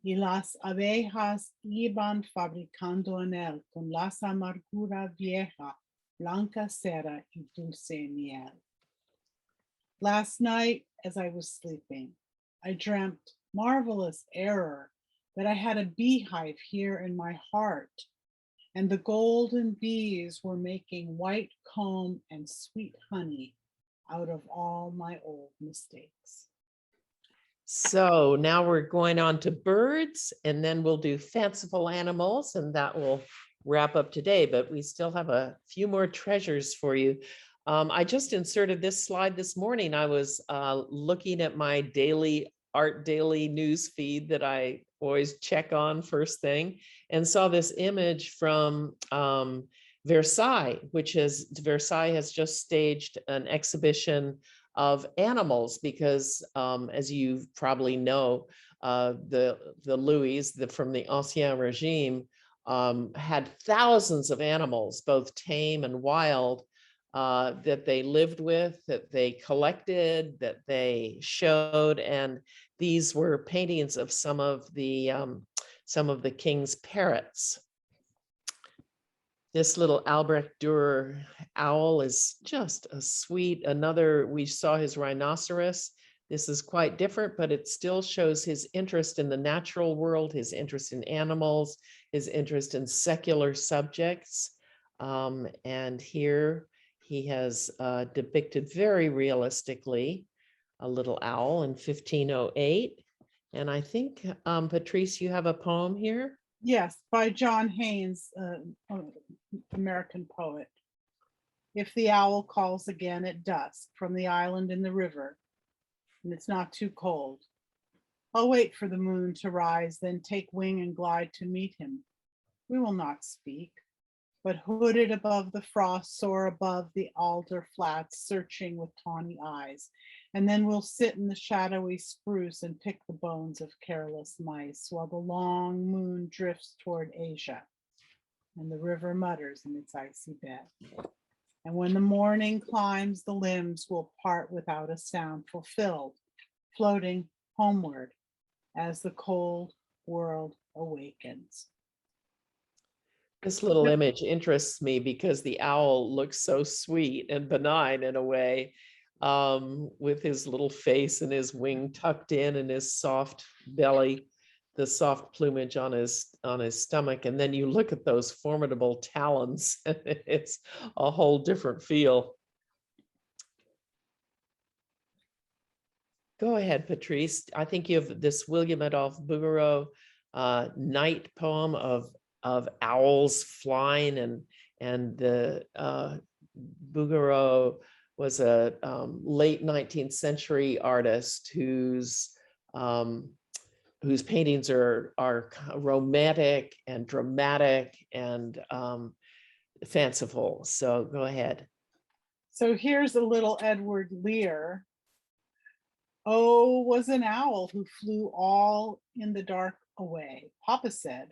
y las abejas iban fabricando en él con las amargura vieja, blanca cera y dulce miel. Last night, as I was sleeping, I dreamt, marvelous error, that I had a beehive here in my heart, and the golden bees were making white comb and sweet honey out of all my old mistakes. So now we're going on to birds, and then we'll do fanciful animals, and that will wrap up today, but we still have a few more treasures for you. I just inserted this slide this morning. I was looking at my Art Daily news feed that I always check on first thing, and saw this image from Versailles, Versailles has just staged an exhibition of animals because, as you probably know, the Louis from the Ancien Regime had thousands of animals, both tame and wild, that they lived with, that they collected, that they showed, and these were paintings of some of the king's parrots. This little Albrecht Durer owl is just a sweet, we saw his rhinoceros. This is quite different, but it still shows his interest in the natural world, his interest in animals, his interest in secular subjects. And here he has depicted very realistically a little owl in 1508. And I think, Patrice, you have a poem here? Yes, by John Haynes, American poet. If the owl calls again at dusk from the island in the river, and it's not too cold, I'll wait for the moon to rise, then take wing and glide to meet him. We will not speak, but hooded above the frost, soar above the alder flats, searching with tawny eyes. And then we'll sit in the shadowy spruce and pick the bones of careless mice while the long moon drifts toward Asia and the river mutters in its icy bed. And when the morning climbs, the limbs will part without a sound, fulfilled, floating homeward as the cold world awakens. This little image interests me because the owl looks so sweet and benign in a way, with his little face and his wing tucked in and his soft belly, the soft plumage on his stomach. And then you look at those formidable talons, and it's a whole different feel. Go ahead, Patrice. I think you have this William Adolphe Bugaro night poem of owls flying, and the Bugaro was a late 19th century artist whose paintings are romantic and dramatic and fanciful. So go ahead. So here's a little Edward Lear. Oh, was an owl who flew all in the dark away. Papa said,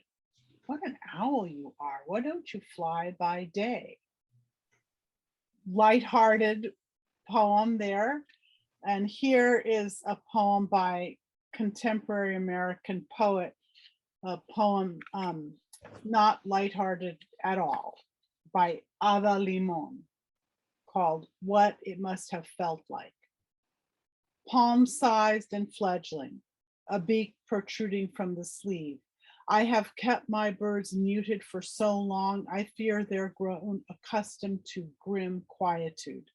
what an owl you are. Why don't you fly by day? Lighthearted poem there. And here is a poem by contemporary American poet, a poem not lighthearted at all, by Ada Limon, called What It Must Have Felt Like. Palm-sized and fledgling, a beak protruding from the sleeve. I have kept my birds muted for so long, I fear they're grown accustomed to grim quietude.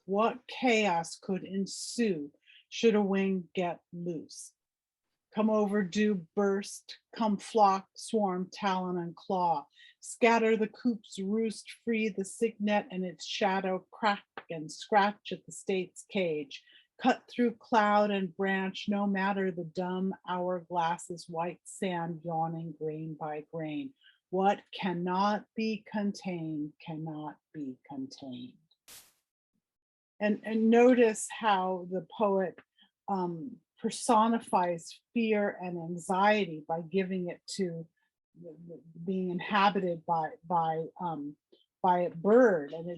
What chaos could ensue should a wing get loose? Come overdue burst, come flock, swarm, talon and claw, scatter the coop's roost, free the cygnet and its shadow, crack and scratch at the state's cage, cut through cloud and branch, no matter the dumb hourglass's white sand yawning grain by grain. What cannot be contained cannot be contained. And notice how the poet personifies fear and anxiety by giving it to being inhabited by a bird. And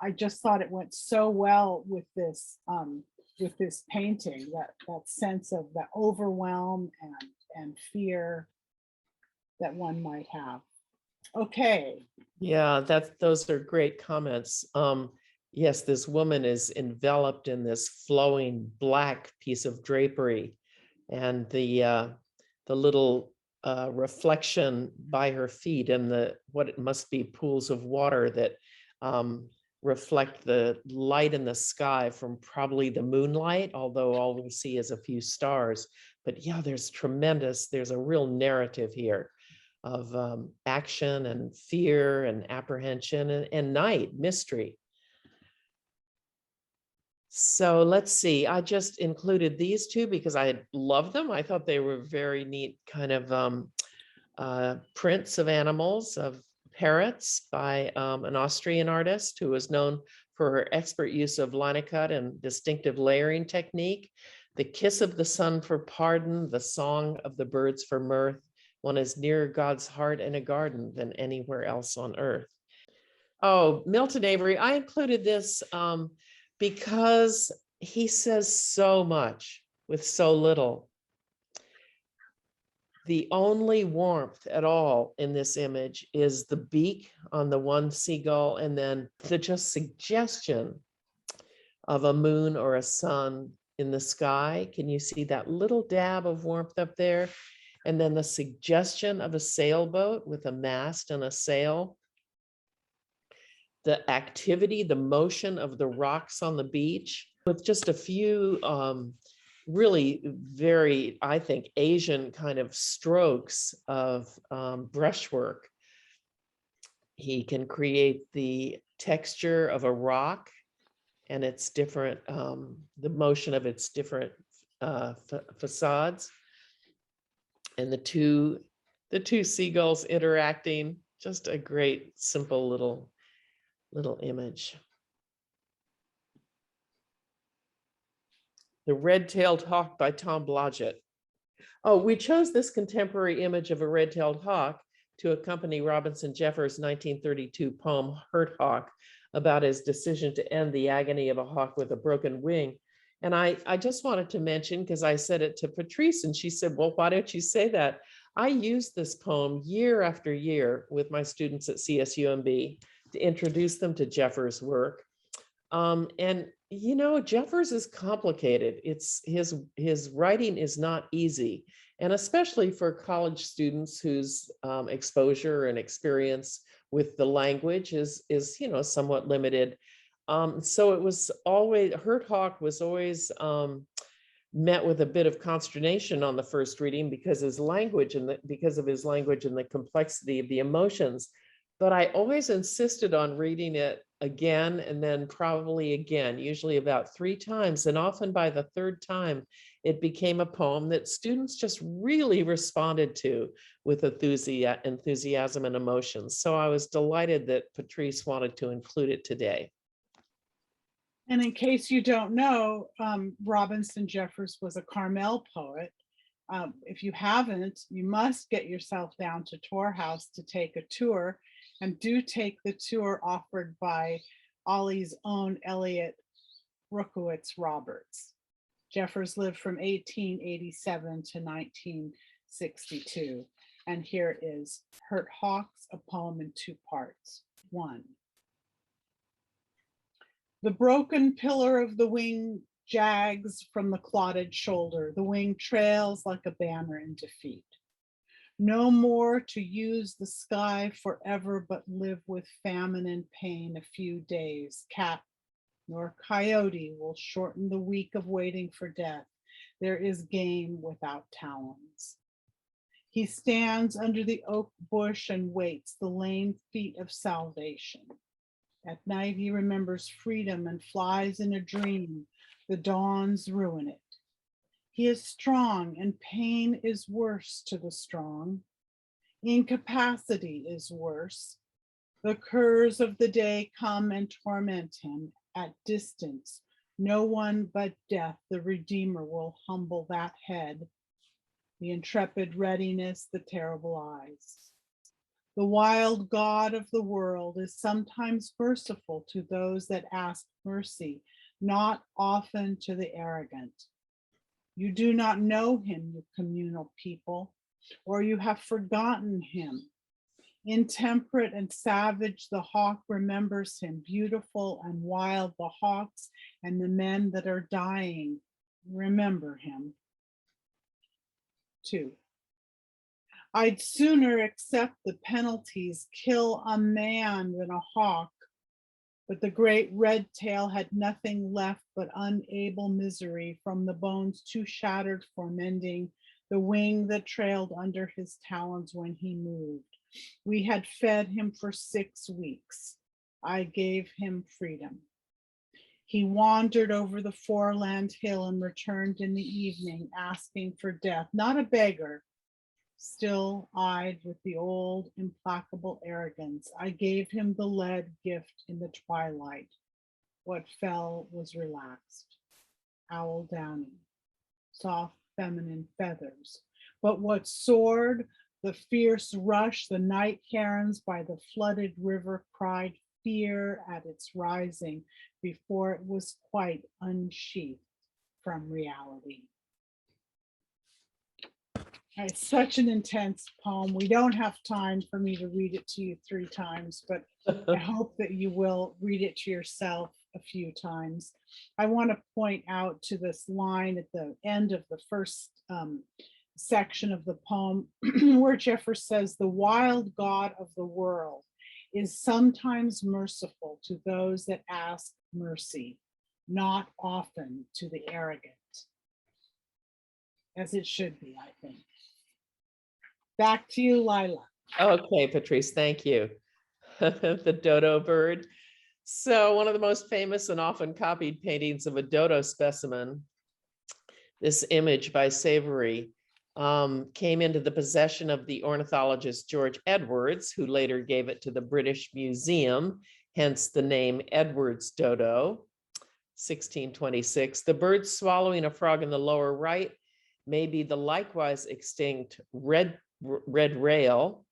I just thought it went so well with this painting, that sense of the overwhelm and fear that one might have. Okay. Yeah, those are great comments. Yes, this woman is enveloped in this flowing black piece of drapery, and the little reflection by her feet and what it must be pools of water that reflect the light in the sky from probably the moonlight, although all we see is a few stars. But yeah, there's a real narrative here of action and fear and apprehension and night, mystery. So let's see, I just included these two because I love them. I thought they were very neat kind of prints of animals, of parrots by an Austrian artist who was known for her expert use of linocut and distinctive layering technique. The kiss of the sun for pardon, the song of the birds for mirth. One is nearer God's heart in a garden than anywhere else on earth. Oh, Milton Avery, I included this because he says so much with so little. The only warmth at all in this image is the beak on the one seagull, and then the just suggestion of a moon or a sun in the sky. Can you see that little dab of warmth up there? And then the suggestion of a sailboat with a mast and a sail. The activity, the motion of the rocks on the beach, with just a few really very, I think, Asian kind of strokes of brushwork. He can create the texture of a rock and its different, the motion of its different facades. And the two seagulls interacting, just a great, simple little image. The Red-Tailed Hawk by Tomlodgett. Oh, we chose this contemporary image of a red-tailed hawk to accompany Robinson Jeffers' 1932 poem, Hurt Hawk, about his decision to end the agony of a hawk with a broken wing. And I just wanted to mention, because I said it to Patrice and she said, well, why don't you say that? I used this poem year after year with my students at CSUMB to introduce them to Jeffers' work. And you know, Jeffers is complicated. It's his writing is not easy. And especially for college students whose exposure and experience with the language is you know, somewhat limited. So it was always, Hurt Hawk was always met with a bit of consternation on the first reading because his language and because of his language and the complexity of the emotions. But I always insisted on reading it again and then probably again, usually about 3 times. And often by the third time, it became a poem that students just really responded to with enthusiasm and emotions. So I was delighted that Patrice wanted to include it today. And in case you don't know, Robinson Jeffers was a Carmel poet. If you haven't, you must get yourself down to Tor House to take a tour, and do take the tour offered by Ollie's own Elliot Rookowitz Roberts. Jeffers lived from 1887 to 1962. And here is Hurt Hawks, a poem in 2 parts. 1. The broken pillar of the wing jags from the clotted shoulder. The wing trails like a banner in defeat. No more to use the sky forever, but live with famine and pain a few days. Cat nor coyote will shorten the week of waiting for death. There is game without talons. He stands under the oak bush and waits the lame feet of salvation. At night, he remembers freedom and flies in a dream. The dawns ruin it. He is strong, and pain is worse to the strong. Incapacity is worse. The curs of the day come and torment him at distance. No one but death, the Redeemer, will humble that head. The intrepid readiness, the terrible eyes. The wild God of the world is sometimes merciful to those that ask mercy, not often to the arrogant. You do not know him, you communal people, or you have forgotten him. Intemperate and savage, the hawk remembers him. Beautiful and wild, the hawks and the men that are dying remember him. 2. I'd sooner accept the penalties, kill a man than a hawk. But the great red tail had nothing left but unable misery, from the bones too shattered for mending, the wing that trailed under his talons when he moved. We had fed him for 6 weeks. I gave him freedom. He wandered over the foreland hill and returned in the evening, asking for death, not a beggar, still-eyed with the old implacable arrogance. I gave him the lead gift in the twilight. What fell was relaxed. Owl downy, soft feminine feathers. But what soared, the fierce rush, the night herons by the flooded river cried fear at its rising before it was quite unsheathed from reality. It's such an intense poem. We don't have time for me to read it to you 3 times, but I hope that you will read it to yourself a few times. I want to point out to this line at the end of the first section of the poem where Jeffers says, the wild God of the world is sometimes merciful to those that ask mercy, not often to the arrogant. As it should be, I think. Back to you, Lila. Okay, Patrice, thank you. The dodo bird. So one of the most famous and often copied paintings of a dodo specimen, this image by Avery, came into the possession of the ornithologist George Edwards, who later gave it to the British Museum, hence the name Edwards dodo, 1626. The bird swallowing a frog in the lower right may be the likewise extinct red rail.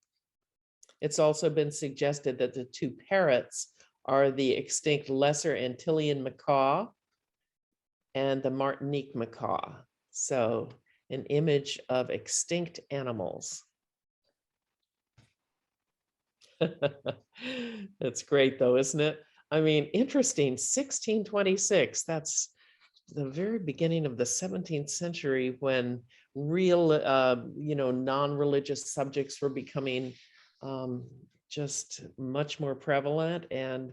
It's also been suggested that the 2 parrots are the extinct Lesser Antillean macaw and the Martinique macaw. So an image of extinct animals. That's great though, isn't it? I mean, interesting, 1626, that's the very beginning of the 17th century when real, non-religious subjects were becoming just much more prevalent, and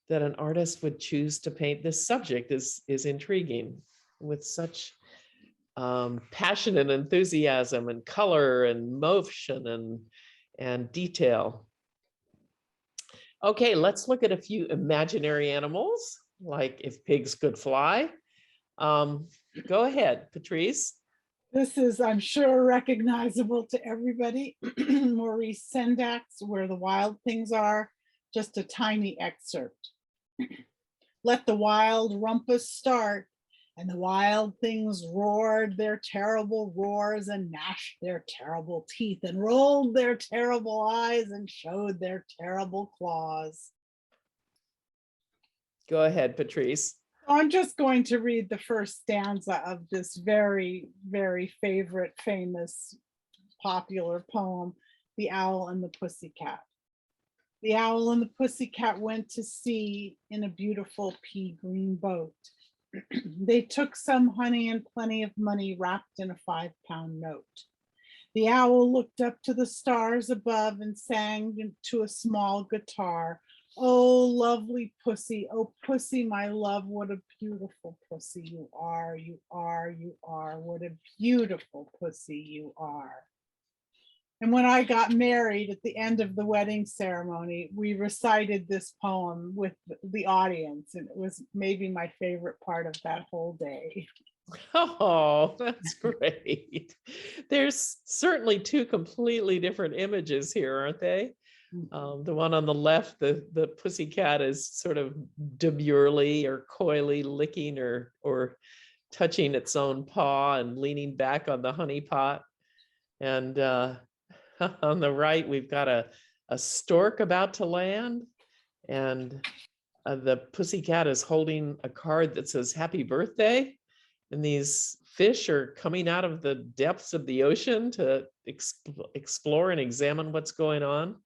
that an artist would choose to paint this subject is intriguing with such passion and enthusiasm and color and motion and detail. Okay, let's look at a few imaginary animals, like if pigs could fly. Go ahead, Patrice. This is, I'm sure, recognizable to everybody. Maurice Sendak's Where the Wild Things Are, just a tiny excerpt. Let the wild rumpus start, and the wild things roared their terrible roars and gnashed their terrible teeth and rolled their terrible eyes and showed their terrible claws. Go ahead, Patrice. I'm just going to read the first stanza of this very, very favorite, famous, popular poem, The Owl and the Pussycat. The owl and the pussycat went to sea in a beautiful pea green boat. They took some honey and plenty of money wrapped in a 5-pound note. The owl looked up to the stars above and sang into a small guitar. Oh, lovely pussy, oh pussy, my love, what a beautiful pussy you are, you are, you are, what a beautiful pussy you are. And when I got married at the end of the wedding ceremony, we recited this poem with the audience, and it was maybe my favorite part of that whole day. Oh, that's great. There's certainly two completely different images here, aren't they? The one on the left, the pussycat is sort of demurely or coyly licking or touching its own paw and leaning back on the honey pot. And on the right, we've got a stork about to land, and the pussycat is holding a card that says happy birthday. And these fish are coming out of the depths of the ocean to explore and examine what's going on.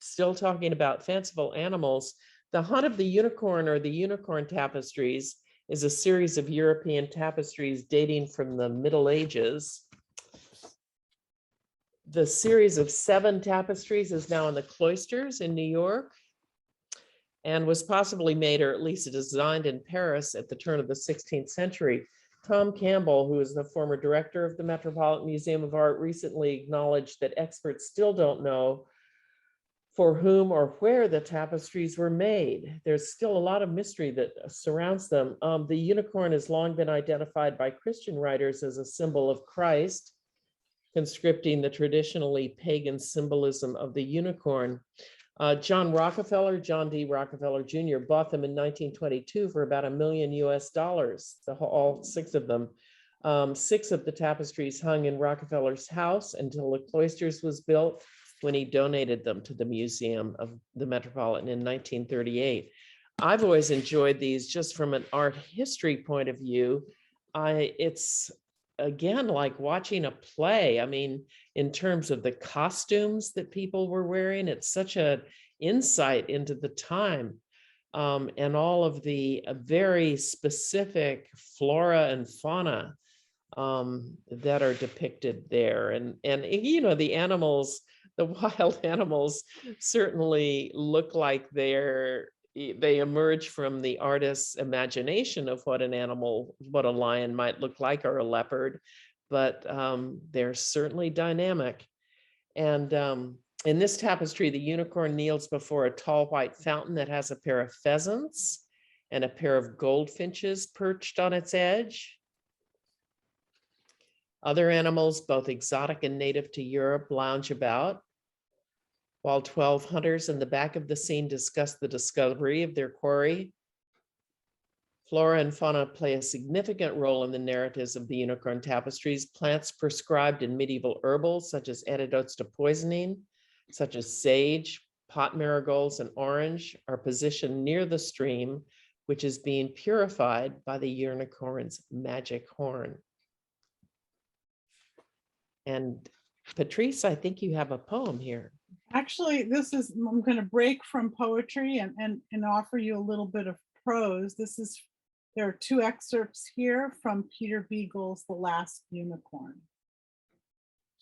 Still talking about fanciful animals, the Hunt of the Unicorn or the Unicorn Tapestries is a series of European tapestries dating from the Middle Ages. The series of 7 tapestries is now in the cloisters in New York and was possibly made, or at least designed, in Paris at the turn of the 16th century. Tom Campbell, who is the former director of the Metropolitan Museum of Art, recently acknowledged that experts still don't know for whom or where the tapestries were made. There's still a lot of mystery that surrounds them. The unicorn has long been identified by Christian writers as a symbol of Christ, conscripting the traditionally pagan symbolism of the unicorn. John D. Rockefeller Jr. bought them in 1922 for about $1 million US, all 6 of them. 6 of the tapestries hung in Rockefeller's house until the cloisters was built, when he donated them to the Museum of the Metropolitan in 1938. I've always enjoyed these just from an art history point of view. It's again like watching a play. I mean, in terms of the costumes that people were wearing, it's such an insight into the time, and all of the very specific flora and fauna that are depicted there. And you know, the animals, the wild animals certainly look like they emerge from the artist's imagination of what an animal, what a lion might look like, or a leopard, but they're certainly dynamic. And in this tapestry, the unicorn kneels before a tall white fountain that has a pair of pheasants and a pair of goldfinches perched on its edge. Other animals, both exotic and native to Europe, lounge about, while 12 hunters in the back of the scene discuss the discovery of their quarry. Flora and fauna play a significant role in the narratives of the unicorn tapestries. Plants prescribed in medieval herbals, such as antidotes to poisoning, such as sage, pot marigolds, and orange, are positioned near the stream, which is being purified by the unicorn's magic horn. And Patrice, I think you have a poem here. Actually, I'm going to break from poetry and offer you a little bit of prose. There are 2 excerpts here from Peter Beagle's The Last Unicorn.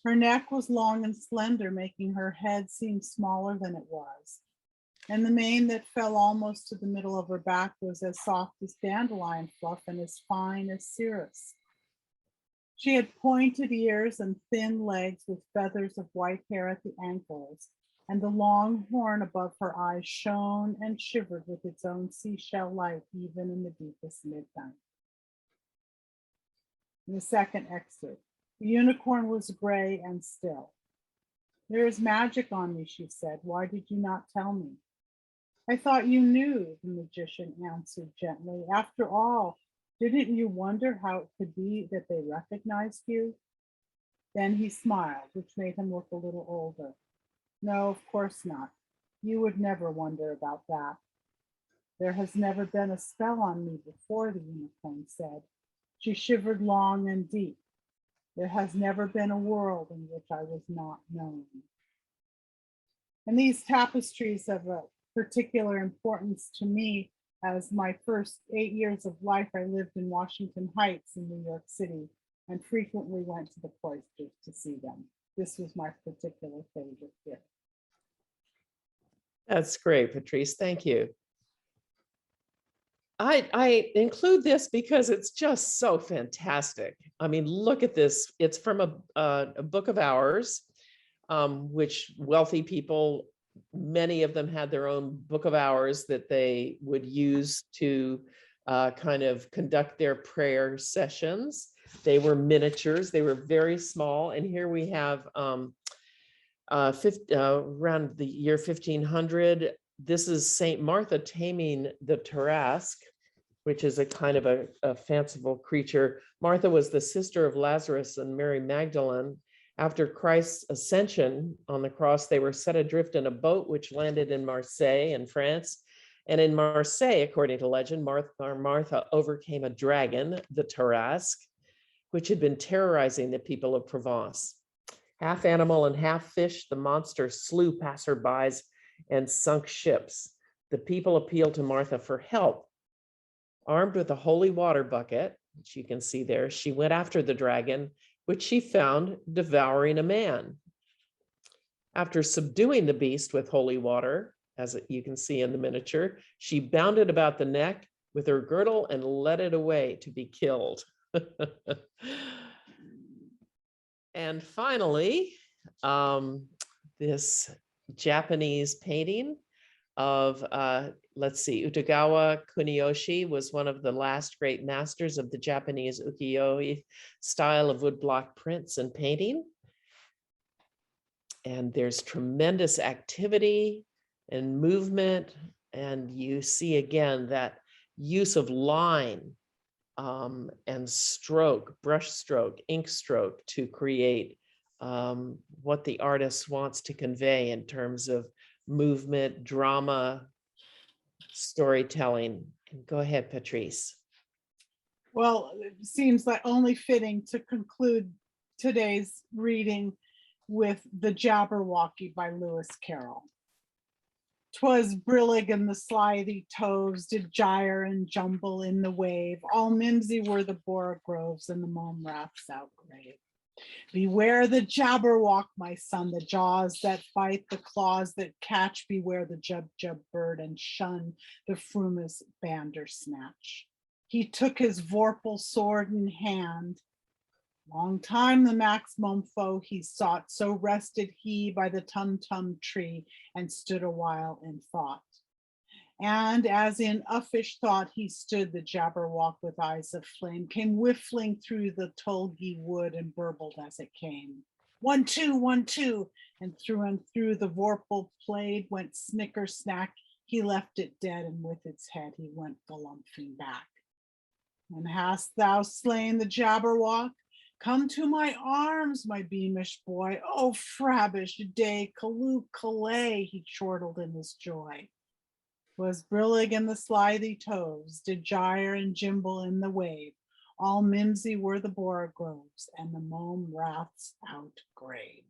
Her neck was long and slender, making her head seem smaller than it was. And the mane that fell almost to the middle of her back was as soft as dandelion fluff and as fine as cirrus. She had pointed ears and thin legs with feathers of white hair at the ankles, and the long horn above her eyes shone and shivered with its own seashell light even in the deepest midnight. In the second excerpt, the unicorn was gray and still. There is magic on me, she said. Why did you not tell me? I thought you knew, the magician answered gently. After all, didn't you wonder how it could be that they recognized you? Then he smiled, which made him look a little older. No, of course not. You would never wonder about that. There has never been a spell on me before, the unicorn said. She shivered long and deep. There has never been a world in which I was not known. And these tapestries have a particular importance to me, as my first 8 years of life, I lived in Washington Heights in New York City and frequently went to the cloisters to see them. This was my particular favorite gift. That's great, Patrice. Thank you. I include this because it's just so fantastic. I mean, look at this. It's from a book of hours, which wealthy people, many of them had their own book of hours that they would use to kind of conduct their prayer sessions. They were miniatures. They were very small. And here we have around the year 1500. This is Saint Martha taming the Tarasque, which is a kind of a fanciful creature. Martha was the sister of Lazarus and Mary Magdalene. After Christ's ascension on the cross, they were set adrift in a boat which landed in Marseille in France. And in Marseille, according to legend, Martha overcame a dragon, the Tarasque, which had been terrorizing the people of Provence. Half animal and half fish, the monster slew passerbys and sunk ships. The people appealed to Martha for help. Armed with a holy water bucket, which you can see there, she went after the dragon, which she found devouring a man. After subduing the beast with holy water, as you can see in the miniature, she bound it about the neck with her girdle and led it away to be killed. And finally, this Japanese painting of, let's see, Utagawa Kuniyoshi was one of the last great masters of the Japanese ukiyo-e style of woodblock prints and painting. And there's tremendous activity and movement. And you see again that use of line and stroke, brush stroke, ink stroke to create what the artist wants to convey in terms of movement, drama, storytelling. And go ahead, Patrice. Well, it seems like only fitting to conclude today's reading with The Jabberwocky by Lewis Carroll. 'Twas brillig and the slithy toves did gyre and jumble in the wave. All mimsy were the borogroves and the mome raths outgrave. Beware the jabberwock, my son, the jaws that fight, the claws that catch. Beware the jub bird and shun the frumis bandersnatch. He took his vorpal sword in hand. Long time the maximum foe he sought, so rested he by the tum-tum tree and stood a while in thought. And as in uffish thought he stood, the jabberwock with eyes of flame came whiffling through the tulgey wood and burbled as it came. 1, 2, 1, 2, and through the vorpal blade went snicker snack. He left it dead, and with its head he went galumphing back. And hast thou slain the jabberwock? Come to my arms, my beamish boy. Oh, frabbish day, calloo, calais, he chortled in his joy. 'Twas brillig and the slithy toves did gyre and gimble in the wave. All mimsy were the borogroves and the mome raths outgrave.